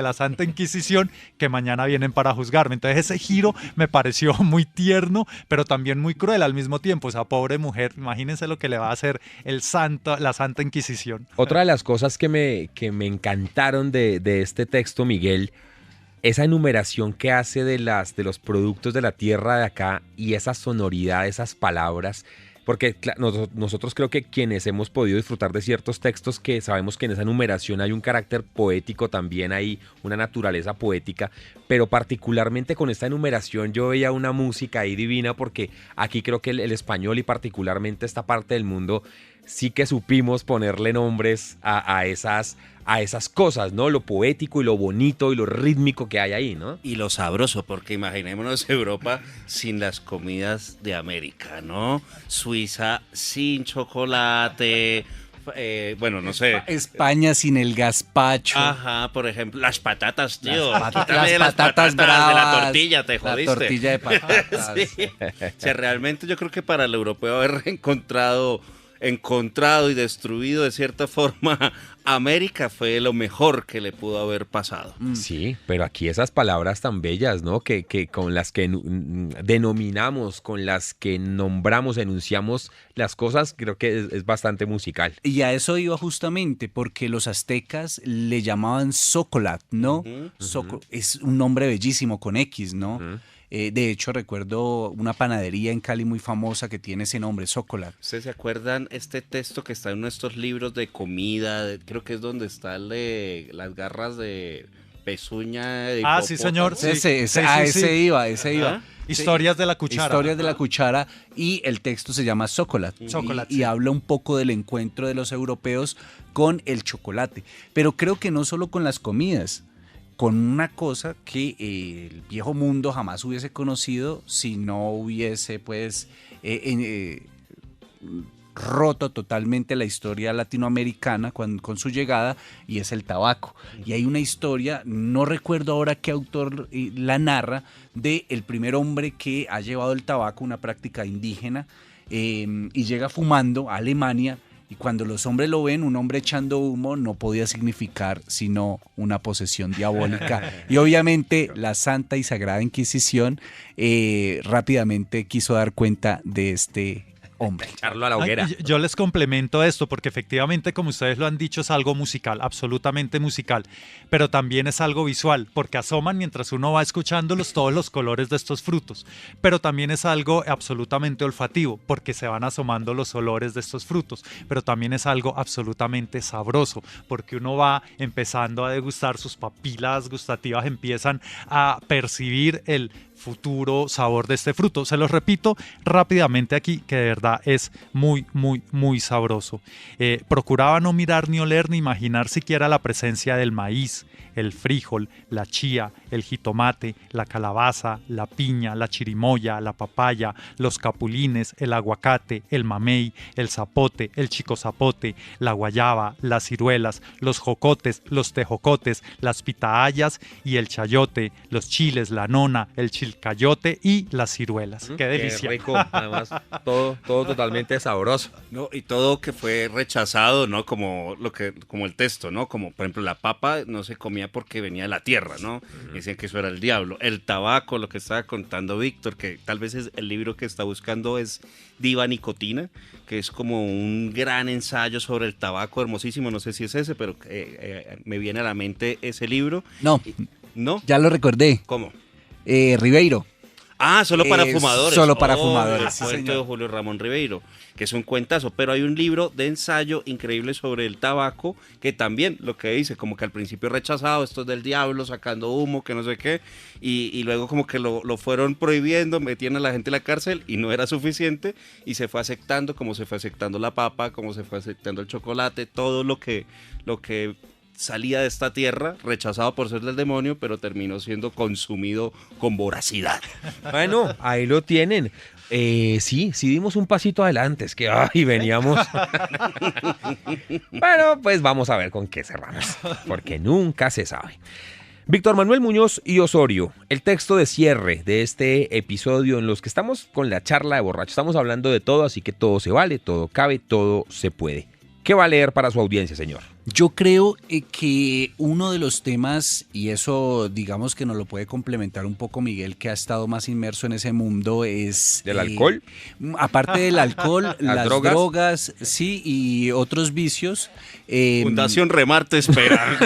S4: la Santa Inquisición, que mañana vienen para juzgarme. Entonces ese giro me pareció muy tierno, pero también muy cruel al mismo tiempo. Esa pobre mujer, imagínense lo que le va a hacer la Santa Inquisición.
S1: Otra de las cosas que me encantaron de este texto, Miguel, esa enumeración que hace de los productos de la tierra de acá y esa sonoridad, esas palabras, porque nosotros creo que quienes hemos podido disfrutar de ciertos textos que sabemos que en esa enumeración hay un carácter poético también, hay una naturaleza poética, pero particularmente con esta enumeración yo veía una música ahí divina, porque aquí creo que el español y particularmente esta parte del mundo sí que supimos ponerle nombres a esas cosas, ¿no? Lo poético y lo bonito y lo rítmico que hay ahí, ¿no?
S2: Y lo sabroso, porque imaginémonos Europa sin las comidas de América, ¿no? Suiza sin chocolate, bueno, no sé.
S3: España sin el gazpacho.
S2: Ajá, por ejemplo, las patatas, tío.
S3: Las
S2: Quítame
S3: patatas
S2: de la
S3: bravas,
S2: tortilla, te jodiste.
S3: La tortilla de patatas.
S2: Sí. O sea, realmente yo creo que para el europeo haber encontrado y destruido de cierta forma América fue lo mejor que le pudo haber pasado.
S1: Sí, pero aquí esas palabras tan bellas, ¿no? Que con las que denominamos, con las que nombramos, enunciamos las cosas, creo que es bastante musical.
S3: Y a eso iba justamente, porque los aztecas le llamaban Xocolat, ¿no? Es un nombre bellísimo con X, ¿no? De hecho, recuerdo una panadería en Cali muy famosa que tiene ese nombre, Xocolat.
S2: ¿Ustedes se acuerdan este texto que está en uno de estos libros de comida? Creo que es donde está el de las garras de pezuña de
S4: Ah, sí, señor. Sí.
S3: Ese iba.
S4: Historias de la cuchara.
S3: Historias de la cuchara, y el texto se llama Xocolat.
S4: Xocolat,
S3: y
S4: sí.
S3: habla un poco del encuentro de los europeos con el chocolate. Pero creo que no solo con las comidas, con una cosa que el viejo mundo jamás hubiese conocido si no hubiese pues roto totalmente la historia latinoamericana con su llegada, y es el tabaco. Y hay una historia, no recuerdo ahora qué autor la narra, de el primer hombre que ha llevado el tabaco, una práctica indígena, y llega fumando a Alemania. Y cuando los hombres lo ven, un hombre echando humo no podía significar sino una posesión diabólica. Y obviamente la Santa y Sagrada Inquisición rápidamente quiso dar cuenta de este hombre.
S1: Echarlo a la hoguera.
S4: Yo les complemento esto porque efectivamente, como ustedes lo han dicho, es algo musical, absolutamente musical, pero también es algo visual, porque asoman mientras uno va escuchándolos todos los colores de estos frutos, pero también es algo absolutamente olfativo, porque se van asomando los olores de estos frutos, pero también es algo absolutamente sabroso, porque uno va empezando a degustar, sus papilas gustativas empiezan a percibir el futuro sabor de este fruto. Se los repito rápidamente aquí, que de verdad es muy, muy, muy sabroso. Procuraba no mirar ni oler ni imaginar siquiera la presencia del maíz, el frijol, la chía, el jitomate, la calabaza, la piña, la chirimoya, la papaya, los capulines, el aguacate, el mamey, el zapote, el chico zapote, la guayaba, las ciruelas, los jocotes, los tejocotes, las pitahayas y el chayote, los chiles, la nona, el chilcayote y las ciruelas. ¡Qué delicia!
S1: Qué rico, además, todo totalmente sabroso.
S2: No, y todo que fue rechazado, ¿no? Como el texto, ¿no? Como por ejemplo la papa no se comía porque venía de la tierra, ¿no? Decían que eso era el diablo. El tabaco, lo que estaba contando Víctor, que tal vez es el libro que está buscando es Diva Nicotina, que es como un gran ensayo sobre el tabaco, hermosísimo. No sé si es ese, pero me viene a la mente ese libro.
S3: No,
S2: ¿No?
S3: ya lo recordé.
S2: ¿Cómo?
S3: Ribeiro.
S2: Ah, solo para fumadores.
S3: Solo para fumadores,
S2: El
S3: sí,
S2: cuento
S3: señor.
S2: de Julio Ramón Ribeiro, que es un cuentazo. Pero hay un libro de ensayo increíble sobre el tabaco, que también lo que dice, como que al principio rechazado, esto es del diablo, sacando humo, que no sé qué, y luego como que lo fueron prohibiendo, metían a la gente en la cárcel y no era suficiente, y se fue aceptando, como se fue aceptando la papa, como se fue aceptando el chocolate, todo lo que salía de esta tierra, rechazado por ser del demonio, pero terminó siendo consumido con voracidad.
S1: Bueno, ahí lo tienen. Sí dimos un pasito adelante, es que veníamos. Bueno, pues vamos a ver con qué cerramos, porque nunca se sabe. Víctor Manuel Muñoz y Osorio, el texto de cierre de este episodio en los que estamos con la charla de borracho. Estamos hablando de todo, así que todo se vale, todo cabe, todo se puede. ¿Qué va a leer para su audiencia, señor?
S3: Yo creo que uno de los temas, y eso digamos que nos lo puede complementar un poco Miguel, que ha estado más inmerso en ese mundo, es...
S1: ¿Del alcohol?
S3: Aparte del alcohol, las
S1: drogas?
S3: drogas, sí, y otros vicios.
S2: Fundación Remar te espera.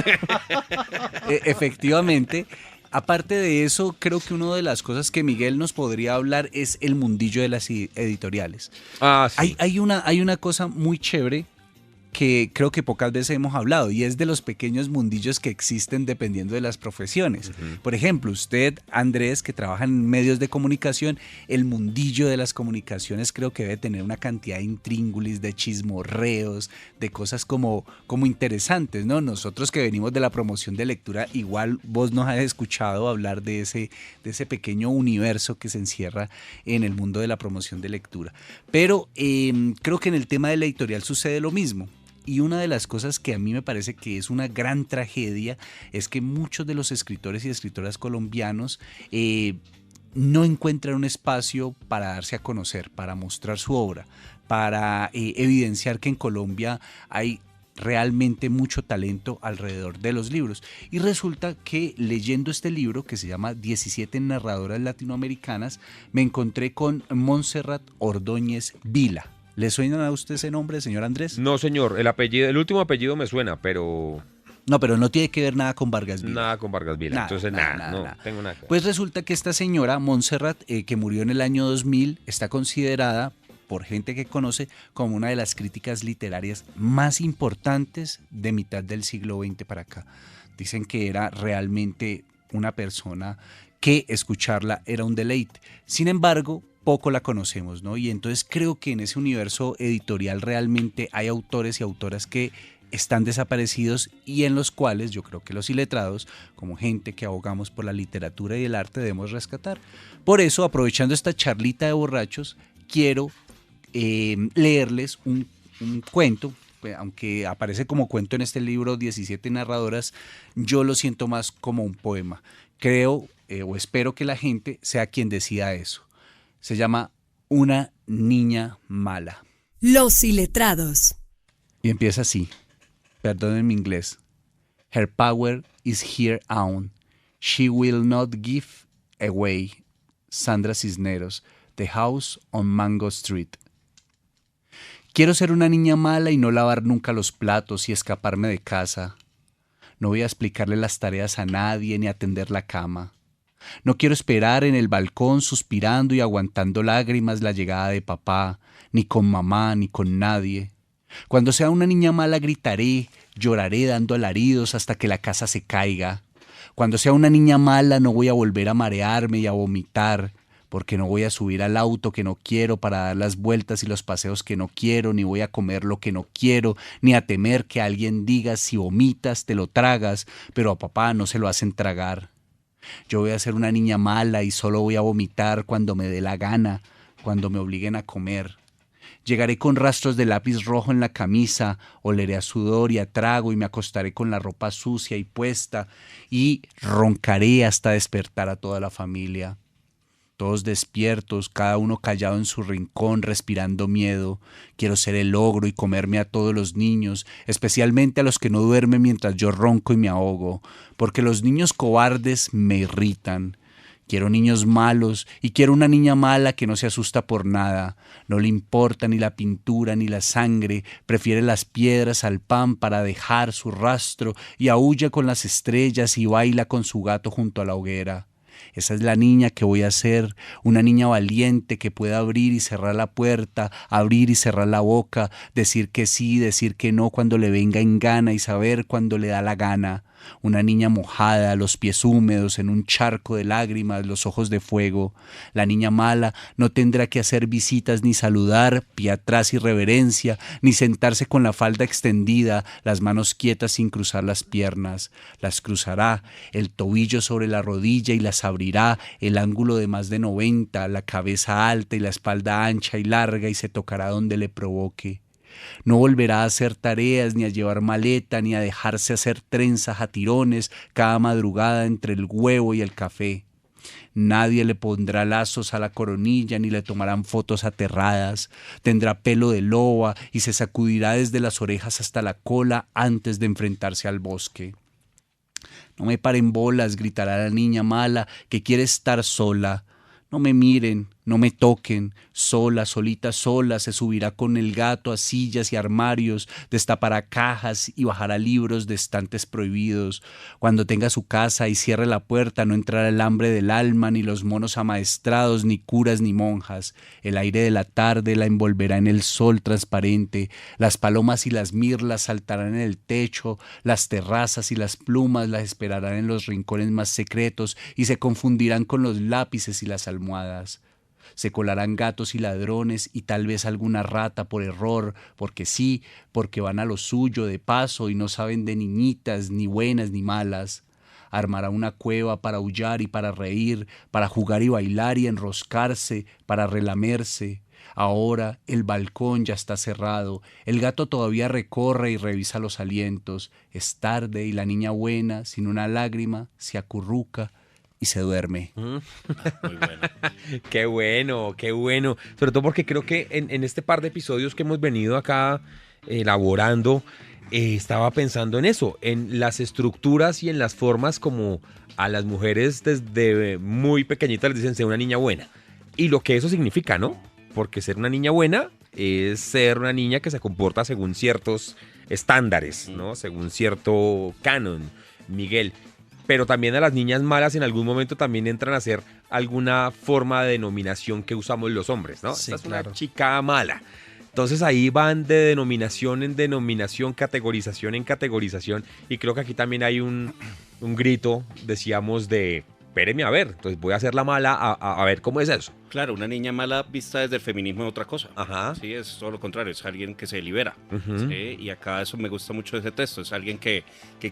S3: Efectivamente. Aparte de eso, creo que una de las cosas que Miguel nos podría hablar es el mundillo de las editoriales.
S1: Ah, sí.
S3: Hay una cosa muy chévere que creo que pocas veces hemos hablado, y es de los pequeños mundillos que existen dependiendo de las profesiones. Por ejemplo, usted, Andrés, que trabaja en medios de comunicación, el mundillo de las comunicaciones creo que debe tener una cantidad de intríngulis, de chismorreos, de cosas como interesantes, ¿no? Nosotros que venimos de la promoción de lectura, igual vos nos has escuchado hablar de ese pequeño universo que se encierra en el mundo de la promoción de lectura. Pero creo que en el tema de la editorial sucede lo mismo. Y una de las cosas que a mí me parece que es una gran tragedia es que muchos de los escritores y escritoras colombianos no encuentran un espacio para darse a conocer, para mostrar su obra, para evidenciar que en Colombia hay realmente mucho talento alrededor de los libros. Y resulta que leyendo este libro que se llama 17 narradoras latinoamericanas, me encontré con Montserrat Ordóñez Vila. ¿Le suena a usted ese nombre, señor Andrés?
S1: No, señor, el último apellido me suena, pero
S3: No, pero no tiene que ver nada con Vargas Vila.
S1: nada con Vargas Vila. Entonces, nada. Tengo nada que ver.
S3: Pues resulta que esta señora, Montserrat, que murió en el año 2000, está considerada por gente que conoce como una de las críticas literarias más importantes de mitad del siglo XX para acá. Dicen que era realmente una persona que escucharla era un deleite. Sin embargo, poco la conocemos, ¿no? Y entonces creo que en ese universo editorial realmente hay autores y autoras que están desaparecidos y en los cuales yo creo que los iletrados, como gente que abogamos por la literatura y el arte, debemos rescatar. Por eso, aprovechando esta charlita de borrachos, quiero leerles un cuento, aunque aparece como cuento en este libro 17 narradoras, yo lo siento más como un poema. Creo o espero que la gente sea quien decida eso. Se llama Una niña mala.
S5: Los iletrados.
S3: Y empieza así. Perdonen mi inglés. Her power is here on. She will not give away. Sandra Cisneros, The House on Mango Street. Quiero ser una niña mala y no lavar nunca los platos y escaparme de casa. No voy a explicarle las tareas a nadie ni atender la cama. No quiero esperar en el balcón suspirando y aguantando lágrimas la llegada de papá, ni con mamá, ni con nadie. Cuando sea una niña mala gritaré, lloraré dando alaridos hasta que la casa se caiga. Cuando sea una niña mala no voy a volver a marearme y a vomitar, porque no voy a subir al auto que no quiero para dar las vueltas y los paseos que no quiero, ni voy a comer lo que no quiero, ni a temer que alguien diga si vomitas te lo tragas, pero a papá no se lo hacen tragar. Yo voy a ser una niña mala y solo voy a vomitar cuando me dé la gana, cuando me obliguen a comer. Llegaré con rastros de lápiz rojo en la camisa, oleré a sudor y a trago y me acostaré con la ropa sucia y puesta y roncaré hasta despertar a toda la familia. Todos despiertos, cada uno callado en su rincón, respirando miedo. Quiero ser el ogro y comerme a todos los niños, especialmente a los que no duermen mientras yo ronco y me ahogo, porque los niños cobardes me irritan. Quiero niños malos y quiero una niña mala que no se asusta por nada. No le importa ni la pintura ni la sangre, prefiere las piedras al pan para dejar su rastro y aúlla con las estrellas y baila con su gato junto a la hoguera. Esa es la niña que voy a ser, una niña valiente que pueda abrir y cerrar la puerta, abrir y cerrar la boca, decir que sí, decir que no cuando le venga en gana y saber cuando le da la gana. Una niña mojada, los pies húmedos, en un charco de lágrimas, los ojos de fuego. La niña mala no tendrá que hacer visitas ni saludar, pie atrás y reverencia, ni sentarse con la falda extendida, las manos quietas sin cruzar las piernas. Las cruzará, el tobillo sobre la rodilla y las abrirá, el ángulo de más de 90, la cabeza alta y la espalda ancha y larga y se tocará donde le provoque. No volverá a hacer tareas, ni a llevar maleta, ni a dejarse hacer trenzas a tirones cada madrugada entre el huevo y el café. Nadie le pondrá lazos a la coronilla, ni le tomarán fotos aterradas. Tendrá pelo de loba y se sacudirá desde las orejas hasta la cola antes de enfrentarse al bosque. No me paren bolas, gritará la niña mala que quiere estar sola. No me miren, no me toquen, sola, solita, sola, se subirá con el gato a sillas y armarios, destapará cajas y bajará libros de estantes prohibidos. Cuando tenga su casa y cierre la puerta, no entrará el hambre del alma, ni los monos amaestrados, ni curas ni monjas. El aire de la tarde la envolverá en el sol transparente, las palomas y las mirlas saltarán en el techo, las terrazas y las plumas las esperarán en los rincones más secretos y se confundirán con los lápices y las almohadas. Se colarán gatos y ladrones y tal vez alguna rata por error, porque sí, porque van a lo suyo de paso y no saben de niñitas, ni buenas ni malas. Armará una cueva para aullar y para reír, para jugar y bailar y enroscarse, para relamerse. Ahora el balcón ya está cerrado, el gato todavía recorre y revisa los alientos. Es tarde y la niña buena, sin una lágrima, se acurruca y se duerme.
S2: Muy bueno.
S1: Qué bueno, qué bueno. Sobre todo porque creo que en este par de episodios que hemos venido acá elaborando, estaba pensando en eso, en las estructuras y en las formas como a las mujeres desde muy pequeñitas les dicen ser una niña buena. Y lo que eso significa, ¿no? Porque ser una niña buena es ser una niña que se comporta según ciertos estándares, ¿no? Según cierto canon, Miguel. Pero también a las niñas malas en algún momento también entran a ser alguna forma de denominación que usamos los hombres, ¿no?
S3: Sí,
S1: Esta es
S3: claro.
S1: una chica mala. Entonces ahí van de denominación en denominación, categorización en categorización. Y creo que aquí también hay un grito, decíamos, de espéreme a ver. Entonces voy a hacer la mala a ver cómo es eso.
S2: Claro, una niña mala vista desde el feminismo es otra cosa.
S1: Ajá.
S2: Sí, es todo lo contrario, es alguien que se libera.
S1: Ujú.
S2: ¿Sí? Y acá eso me gusta mucho de ese texto, es alguien que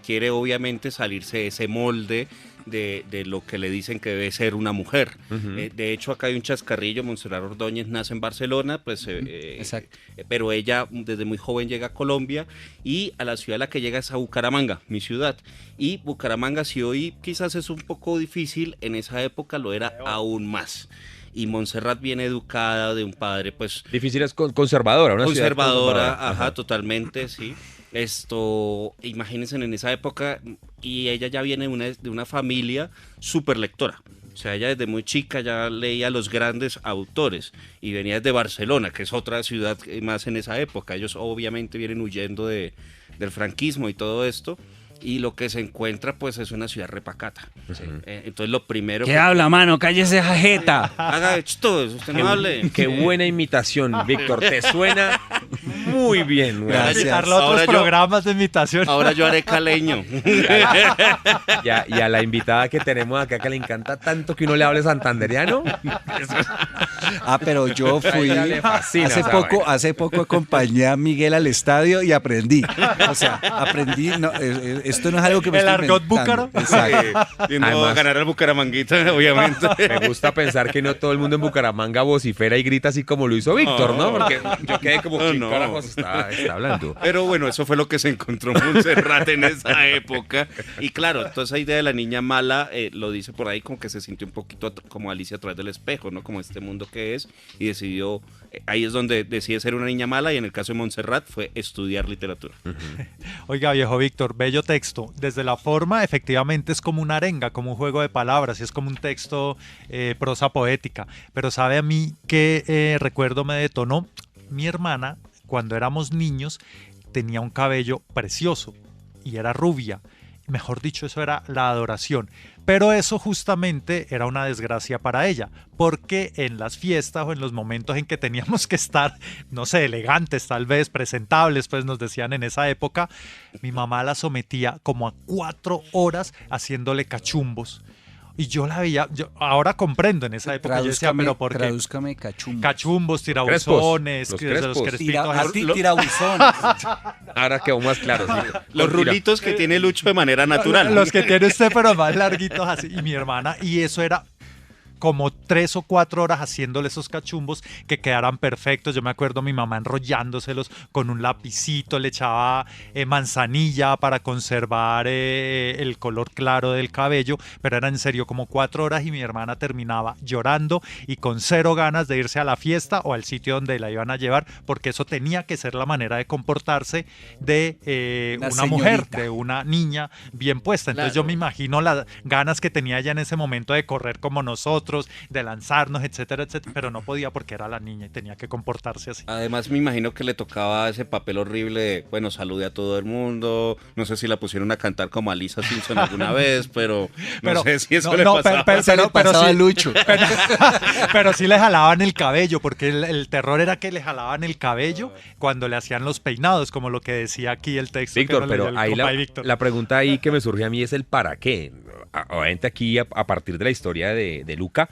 S2: quiere obviamente salirse de ese molde de lo que le dicen que debe ser una mujer.
S1: Ujú.
S2: De hecho, acá hay un chascarrillo, Montserrat Ordóñez nace en Barcelona, pues,
S3: Exacto.
S2: pero ella desde muy joven llega a Colombia y a la ciudad a la que llega es a Bucaramanga, mi ciudad. Y Bucaramanga, si hoy quizás es un poco difícil, en esa época lo era aún más. Y Montserrat viene educada de un padre, pues,
S1: Difícil es conservadora, una ciudad
S2: conservadora,
S1: conservadora.
S2: ajá, totalmente, sí. Esto, imagínense en esa época, y ella ya viene de una familia súper lectora. O sea, ella desde muy chica ya leía a los grandes autores y venía desde Barcelona, que es otra ciudad más en esa época. Ellos obviamente vienen huyendo del franquismo y todo esto. Y lo que se encuentra, pues, es una ciudad repacata.
S1: Ujú.
S2: Entonces, lo primero
S3: ¿Qué habla, mano? ¡Cállese esa jeta!
S2: Haga esto, usted no hable.
S1: Qué buena imitación, Víctor. Te suena muy bien. güey.
S3: Gracias.
S4: Invitarlo a otros
S2: Ahora yo-
S4: programas de imitación.
S2: Ahora yo haré caleño.
S1: Y a la invitada que tenemos acá que le encanta tanto que uno le hable santandereano.
S3: Ah, pero yo fui
S1: A ella le fascina esa
S3: hace poco acompañé a Miguel al estadio y aprendí. O sea, aprendí, no, esto no es algo que me
S4: El
S3: estoy
S4: argot
S3: inventando.
S4: búcaro.
S3: Exacto.
S2: Viendo
S1: Además-
S2: ganar al Bucaramanguita, obviamente.
S1: Me gusta pensar que no todo el mundo en Bucaramanga vocifera y grita así como lo hizo Víctor, ¿no? Porque yo quedé como, ¿quién
S2: No.
S1: carajos está hablando?
S2: Pero bueno, eso fue lo que se encontró Montserrat en esa época. Y claro, toda esa idea de la niña mala, lo dice por ahí como que se sintió un poquito como Alicia a través del espejo, ¿no? Como este mundo que es. Y decidió, ahí es donde decide ser una niña mala. Y en el caso de Montserrat fue estudiar literatura.
S4: Oiga, viejo Víctor, bello texto. Desde la forma, efectivamente, es como una arenga, como un juego de palabras, y es como un texto prosa poética. Pero ¿sabe a mí qué recuerdo me detonó? Mi hermana, cuando éramos niños, tenía un cabello precioso y era rubia. Mejor dicho, eso era la adoración. Pero eso justamente era una desgracia para ella, porque en las fiestas o en los momentos en que teníamos que estar, no sé, elegantes tal vez, presentables, pues nos decían en esa época, mi mamá la sometía como a 4 horas haciéndole cachumbos. Y yo la veía, ahora comprendo en esa época, yo decía, pero ¿por qué?
S3: Tradúzcame cachumbo.
S4: Cachumbos, tirabuzones,
S1: Los
S4: que- los
S1: crespos.
S4: crespitos.
S3: Tirabuzones.
S1: Ahora quedó más claro. Sí.
S2: Los rulitos que tiene Lucho de manera natural.
S4: Los que tiene usted, pero más larguitos así. Y mi hermana, y eso era como 3 o 4 horas haciéndole esos cachumbos que quedaran perfectos. Yo me acuerdo mi mamá enrollándoselos con un lapicito, le echaba manzanilla para conservar el color claro del cabello, pero era en serio como 4 horas y mi hermana terminaba llorando y con 0 ganas de irse a la fiesta o al sitio donde la iban a llevar, porque eso tenía que ser la manera de comportarse de
S3: Una
S4: una mujer,
S3: señorita.
S4: de una niña bien puesta. Entonces
S2: Claro.
S4: yo me imagino las ganas que tenía ella en ese momento de correr como nosotros, nosotros, de lanzarnos, etcétera, etcétera, pero no podía porque era la niña y tenía que comportarse así.
S2: Además, me imagino que le tocaba ese papel horrible de, bueno, salude a todo el mundo. No sé si la pusieron a cantar como a Lisa Simpson alguna vez, pero no sé si eso le pasaba.
S3: Pero
S4: sí,
S3: a Lucho.
S4: Pero sí le jalaban el cabello, porque el terror era que le jalaban el cabello cuando le hacían los peinados, como lo que decía aquí el texto.
S1: Víctor,
S4: que nos leyó
S1: pero
S4: el
S1: ahí
S4: compa Víctor.
S1: la pregunta ahí que me surge a mí es el para qué. Obviamente aquí a partir de la historia de Luca,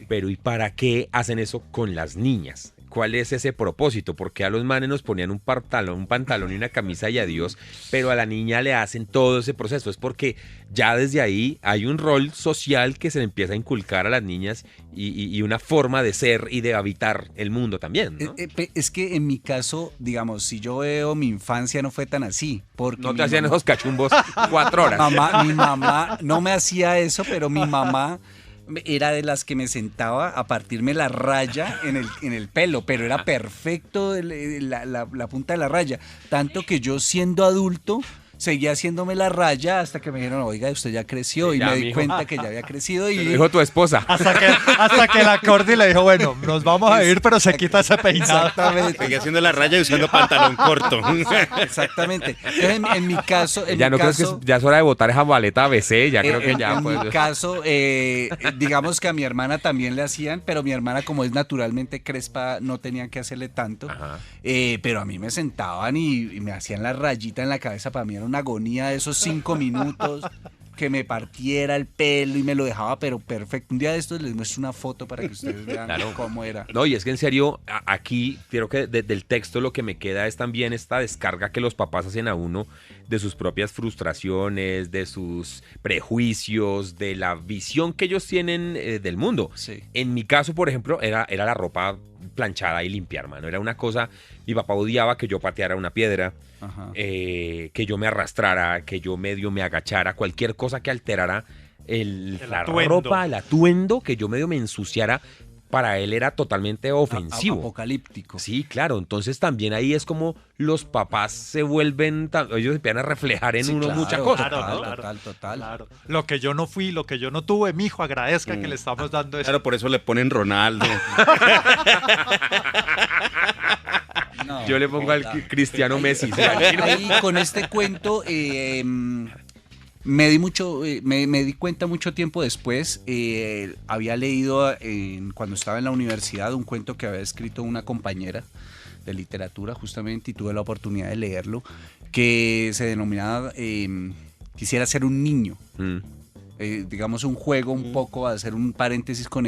S1: pero ¿y para qué hacen eso con las niñas? ¿Cuál es ese propósito? Porque a los manes nos ponían un pantalón y una camisa y adiós, pero a la niña le hacen todo ese proceso. Es porque ya desde ahí hay un rol social que se le empieza a inculcar a las niñas y una forma de ser y de habitar el mundo también, ¿no?
S3: Es que en mi caso, digamos, si yo veo mi infancia no fue tan así. Porque
S1: No te hacían esos cachumbos 4 horas.
S3: Mi mamá no me hacía eso, pero mi mamá era de las que me sentaba a partirme la raya en el pelo, pero era perfecto la punta de la raya. Tanto que yo siendo adulto seguía haciéndome la raya hasta que me dijeron, oiga, usted ya creció, y
S1: Ya,
S3: me di
S1: mijo.
S3: cuenta que ya había crecido y
S1: Dijo tu esposa.
S4: Hasta que la Cordy le dijo, bueno, nos vamos a ir, pero se quita ese peinado.
S3: exactamente.
S2: Seguía haciendo la raya y usando pantalón corto.
S3: Exactamente. Entonces, en mi caso,
S1: Ya no crees que ya es hora de botar esa baleta ABC, ya creo que ya
S3: en
S1: pues.
S3: mi caso, digamos que a mi hermana también le hacían, pero mi hermana, como es naturalmente crespa, no tenían que hacerle tanto.
S1: Ajá.
S3: Pero a mí me sentaban y me hacían la rayita en la cabeza. Para mí era una agonía de esos 5 minutos que me partiera el pelo y me lo dejaba, pero perfecto. Un día de estos les muestro una foto para que ustedes vean
S1: Claro.
S3: cómo era.
S1: No, y es que en serio, aquí creo que del texto lo que me queda es también esta descarga que los papás hacen a uno de sus propias frustraciones, de sus prejuicios, de la visión que ellos tienen del mundo.
S3: Sí.
S1: En mi caso, por ejemplo, era la ropa planchada y limpia, hermano. Era una cosa, mi papá odiaba que yo pateara una piedra,
S3: Ajá.
S1: que yo me arrastrara, que yo medio me agachara, cualquier cosa que alterara la
S4: atuendo.
S1: ropa, el atuendo, que yo medio me ensuciara, para él era totalmente ofensivo.
S3: Apocalíptico.
S1: Sí, claro, entonces también ahí es como los papás se vuelven, ellos se empiezan a reflejar en
S3: Sí,
S1: uno
S3: claro,
S1: muchas cosas.
S4: claro,
S1: ¿no?
S4: claro.
S3: Total.
S4: Claro. Lo que yo no fui, lo que yo no tuve, mijo, agradezca que le estamos dando eso.
S2: Claro, por eso le ponen Ronaldo.
S3: No,
S1: Yo le pongo al Cristiano Messi. ¿sí?
S3: Ahí con este cuento me di cuenta mucho tiempo después. Había leído cuando estaba en la universidad un cuento que había escrito una compañera de literatura justamente, y tuve la oportunidad de leerlo, que se denominaba Quisiera ser un niño. Digamos un juego un poco, a hacer un paréntesis con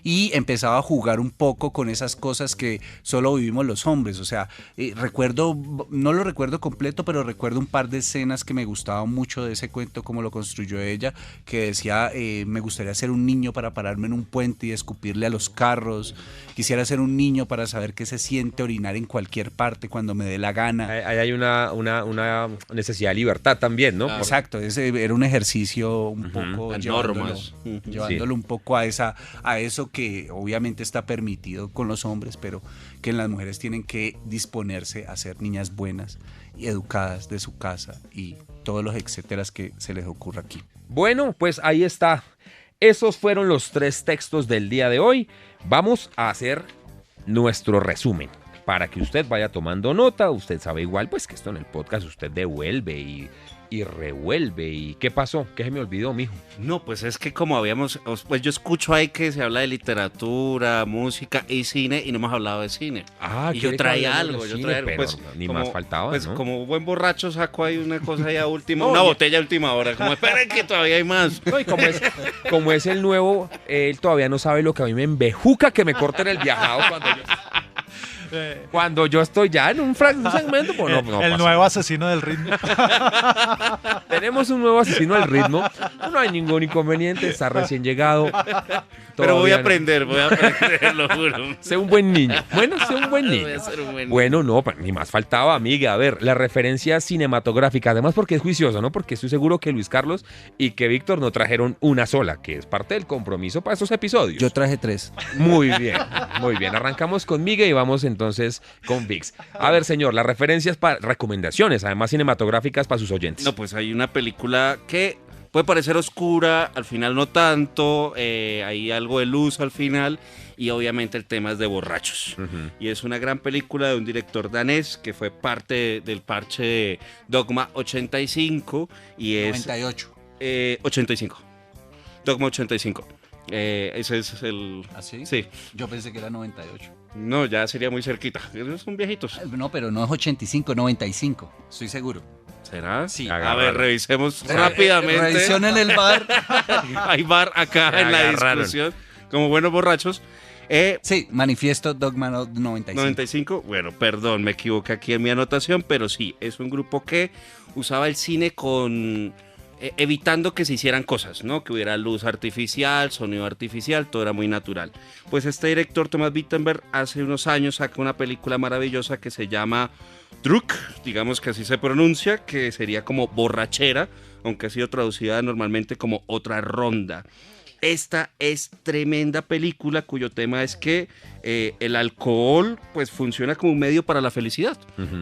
S3: y empezaba a jugar un poco con esas cosas que solo vivimos los hombres. O sea, no lo recuerdo completo, pero recuerdo un par de escenas que me gustaban mucho de ese cuento, como lo construyó ella, que decía, me gustaría ser un niño para pararme en un puente y escupirle a los carros. Quisiera ser un niño para saber qué se siente orinar en cualquier parte cuando me dé la gana.
S1: Ahí hay una necesidad de libertad también, ¿no?
S2: Claro.
S3: Exacto, era un ejercicio un poco
S2: Las
S3: llevándolo,
S2: normas.
S3: llevándolo un poco a eso que obviamente está permitido con los hombres, pero que las mujeres tienen que disponerse a ser niñas buenas y educadas de su casa y todos los etcéteras que se les ocurra aquí.
S1: Bueno, pues ahí está. Esos fueron los 3 textos del día de hoy. Vamos a hacer nuestro resumen para que usted vaya tomando nota. Usted sabe igual, pues que esto en el podcast usted devuelve y revuelve. ¿Y qué pasó? ¿Qué se me olvidó, mijo?
S2: No, pues es que como pues yo escucho ahí que se habla de literatura, música y cine y no hemos hablado de cine.
S1: Ah,
S2: y
S1: quiere
S2: yo
S1: que
S2: traía
S1: hablemos de
S2: algo,
S1: cine, pero
S2: pues
S1: ni
S2: como-
S1: más faltaba,
S2: pues
S1: ¿no?
S2: como buen borracho saco ahí una cosa ahí a última,
S1: No,
S2: una
S1: ya-
S2: botella a última hora, como esperen que todavía hay más.
S1: No, y como es el nuevo, él todavía no sabe lo que a mí me embejuca que me corten el viajado cuando yo estoy ya en un segmento. Pues no
S4: el
S1: pasa.
S4: nuevo asesino del ritmo.
S1: Tenemos un nuevo asesino al ritmo. No hay ningún inconveniente, está recién llegado.
S2: Pero voy
S1: Todavía
S2: a
S1: no.
S2: aprender, lo juro.
S1: Sé un buen niño. Bueno, sé un buen niño.
S2: Voy a ser un buen niño.
S1: Bueno, no, pero ni más faltaba, amiga. A ver, la referencia cinematográfica, además porque es juiciosa, ¿no? Porque estoy seguro que Luis Carlos y que Víctor no trajeron una sola, que es parte del compromiso para estos episodios.
S3: Yo traje 3.
S1: Muy bien, muy bien. Arrancamos con Miguel y vamos entonces con Vix. A ver, señor, las referencias para recomendaciones, además cinematográficas para sus oyentes.
S2: No, pues hay una película que puede parecer oscura, al final no tanto, hay algo de luz al final y obviamente el tema es de borrachos. Y es una gran película de un director danés que fue parte del parche de Dogma 85 y es...
S3: 98.
S2: 85. Dogma 85. Ese es el...
S3: ¿Ah, sí?
S2: Sí.
S3: Yo pensé que era 98.
S2: No, ya sería muy cerquita. Son viejitos.
S3: No, pero no es 85, 95. Estoy seguro.
S2: ¿Será?
S3: Sí.
S2: A ver, revisemos rápidamente.
S3: Revisión en el bar.
S2: Hay bar acá
S1: Se
S2: en la
S1: agarraron.
S2: discusión. Como buenos borrachos.
S3: Sí, manifiesto Dogma 95.
S2: 95. Bueno, perdón, me equivoqué aquí en mi anotación, pero sí, es un grupo que usaba el cine con... evitando que se hicieran cosas, ¿no? Que hubiera luz artificial, sonido artificial, todo era muy natural. Pues este director, Thomas Wittenberg, hace unos años saca una película maravillosa que se llama Druk, digamos que así se pronuncia, que sería como borrachera, aunque ha sido traducida normalmente como otra ronda. Esta es tremenda película cuyo tema es que el alcohol pues funciona como un medio para la felicidad.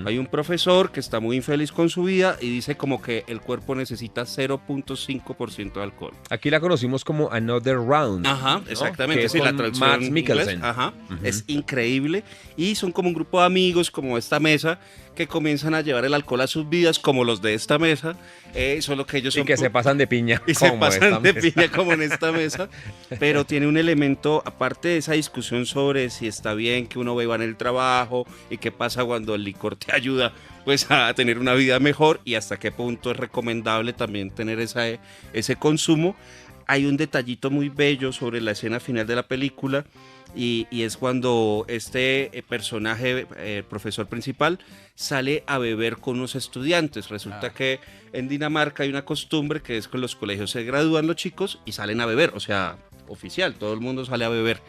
S2: Hay un profesor que está muy infeliz con su vida y dice como que el cuerpo necesita 0.5% de alcohol.
S1: Aquí la conocimos como Another Round.
S2: Ajá,
S1: ¿no?
S2: exactamente.
S1: Que es
S2: Sí, la
S1: con
S2: traducción
S1: Mads
S2: en
S1: Mikkelsen.
S2: inglés. Ajá, es increíble. Y son como un grupo de amigos, como esta mesa, que comienzan a llevar el alcohol a sus vidas, como los de esta mesa, solo que ellos
S1: Y
S2: son...
S1: que se pasan de piña.
S2: Y se
S1: como
S2: pasan
S1: esta
S2: de
S1: mesa.
S2: piña como en esta mesa, pero tiene un elemento, aparte de esa discusión sobre si está bien que uno beba en el trabajo y qué pasa cuando el licor te ayuda pues a tener una vida mejor y hasta qué punto es recomendable también tener ese consumo. Hay un detallito muy bello sobre la escena final de la película y es cuando este personaje, el profesor principal, sale a beber con unos estudiantes. Resulta que en Dinamarca hay una costumbre que es que en los colegios se gradúan los chicos y salen a beber, o sea, oficial, todo el mundo sale a beber.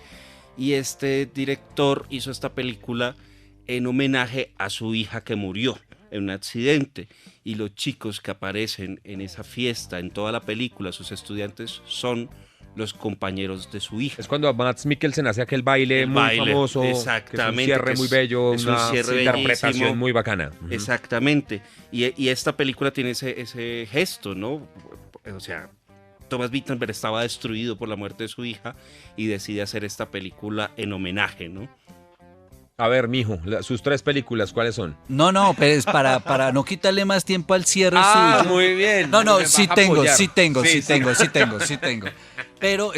S2: Y este director hizo esta película en homenaje a su hija que murió en un accidente. Y los chicos que aparecen en esa fiesta, en toda la película, sus estudiantes, son los compañeros de su hija.
S1: Es cuando Mads Mikkelsen hace aquel baile
S2: El
S1: muy
S2: baile,
S1: famoso,
S2: exactamente,
S1: que es un cierre
S2: que
S1: muy
S2: es-
S1: bello,
S2: es un
S1: una
S2: cierre
S1: interpretación
S2: bellísimo.
S1: muy bacana. Ujú.
S2: Exactamente. Y esta película tiene ese gesto, ¿no? O sea, Thomas Wittenberg estaba destruido por la muerte de su hija y decide hacer esta película en homenaje, ¿no?
S1: A ver, mijo, sus 3 películas, ¿cuáles son?
S3: No, pero es para no quitarle más tiempo al cierre suyo.
S1: muy bien.
S3: No,
S1: Me
S3: sí
S1: vas a
S3: tengo,
S1: apoyar.
S3: sí tengo.
S1: Sí.
S3: Pero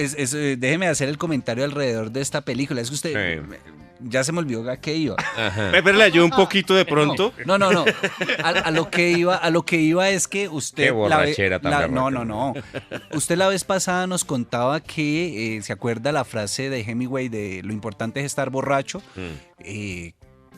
S3: déjeme hacer el comentario alrededor de esta película. Es que usted
S1: Sí.
S3: ya se me olvidó a qué iba.
S1: Ajá.
S2: Pepe le ayudó un poquito de pronto.
S3: No. A lo que iba es que usted
S1: Qué borrachera tan berraca.
S3: no. Usted la vez pasada nos contaba que se acuerda la frase de Hemingway de lo importante es estar borracho.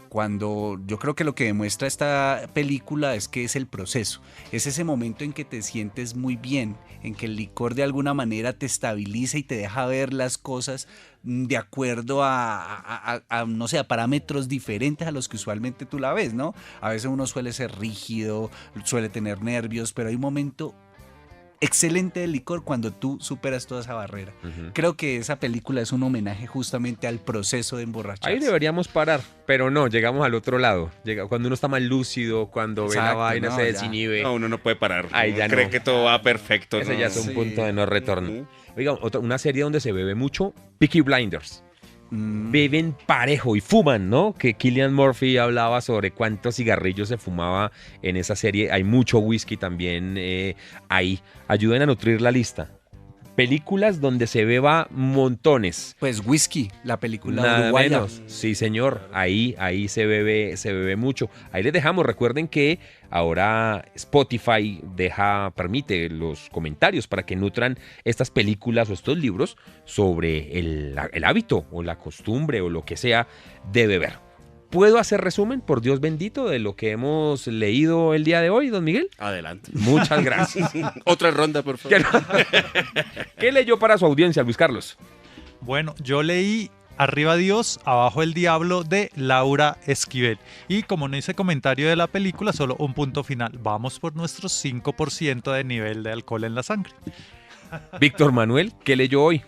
S3: Cuando yo creo que lo que demuestra esta película es que es el proceso, es ese momento en que te sientes muy bien, en que el licor de alguna manera te estabiliza y te deja ver las cosas de acuerdo a no sé, a parámetros diferentes a los que usualmente tú la ves, ¿no? A veces uno suele ser rígido, suele tener nervios, pero hay un momento excelente del licor cuando tú superas toda esa barrera. Creo que esa película es un homenaje justamente al proceso de emborracharse.
S1: Ahí deberíamos parar, pero no, llegamos al otro lado. Cuando uno está más lúcido, cuando ve la
S3: Exacto,
S1: vaina,
S3: no,
S1: se
S3: ya.
S1: desinhibe.
S2: No, uno no puede parar.
S1: Ay,
S2: Uno
S1: ya
S2: cree
S1: no.
S2: que todo va perfecto.
S1: Ese
S2: ¿no?
S1: ya es un
S3: Sí.
S1: punto de no retorno.
S2: Ujú.
S1: Oiga, una serie donde se bebe mucho, Peaky Blinders.
S3: Mm.
S1: Beben parejo y fuman, ¿no? Que Cillian Murphy hablaba sobre cuántos cigarrillos se fumaba en esa serie. Hay mucho whisky también ahí. Ayuden a nutrir la lista. Películas donde se beba montones.
S3: Pues Whisky, la película
S1: Nada
S3: uruguaya.
S1: menos. Sí, señor. Ahí se bebe mucho. Ahí les dejamos. Recuerden que ahora Spotify permite los comentarios para que nutran estas películas o estos libros sobre el hábito o la costumbre o lo que sea de beber. ¿Puedo hacer resumen, por Dios bendito, de lo que hemos leído el día de hoy, don Miguel?
S2: Adelante.
S1: Muchas gracias.
S2: Otra ronda, por favor.
S1: ¿Qué leyó para su audiencia, Luis Carlos?
S4: Bueno, yo leí Arriba Dios, Abajo el Diablo de Laura Esquivel. Y como no hice comentario de la película, solo un punto final. Vamos por nuestro 5% de nivel de alcohol en la sangre.
S1: Víctor Manuel, ¿qué leyó hoy?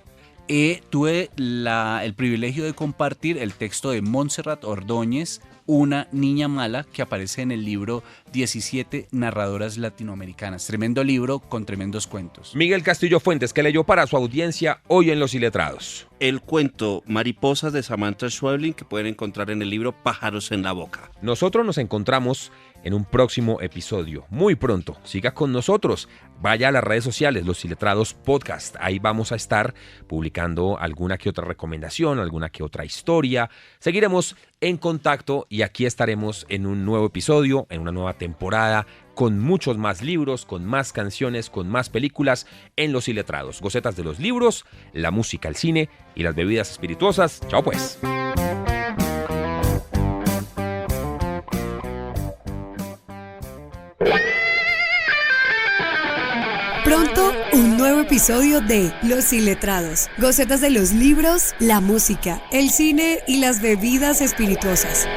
S3: Tuve el privilegio de compartir el texto de Montserrat Ordóñez, una niña mala que aparece en el libro 17 narradoras latinoamericanas. Tremendo libro con tremendos cuentos.
S1: Miguel Castillo Fuentes, que leyó para su audiencia hoy en Los Iletrados.
S2: El cuento Mariposas de Samantha Schweblin, que pueden encontrar en el libro Pájaros en la Boca.
S1: Nosotros nos encontramos en un próximo episodio, muy pronto. Siga con nosotros, vaya a las redes sociales, Los Iletrados Podcast. Ahí vamos a estar publicando alguna que otra recomendación, alguna que otra historia. Seguiremos en contacto y aquí estaremos en un nuevo episodio, en una nueva temporada, con muchos más libros, con más canciones, con más películas en Los Iletrados. Gocetas de los libros, la música, el cine y las bebidas espirituosas. Chao pues.
S5: Pronto, un nuevo episodio de Los Iletrados. Gocetas de los libros, la música, el cine y las bebidas espirituosas.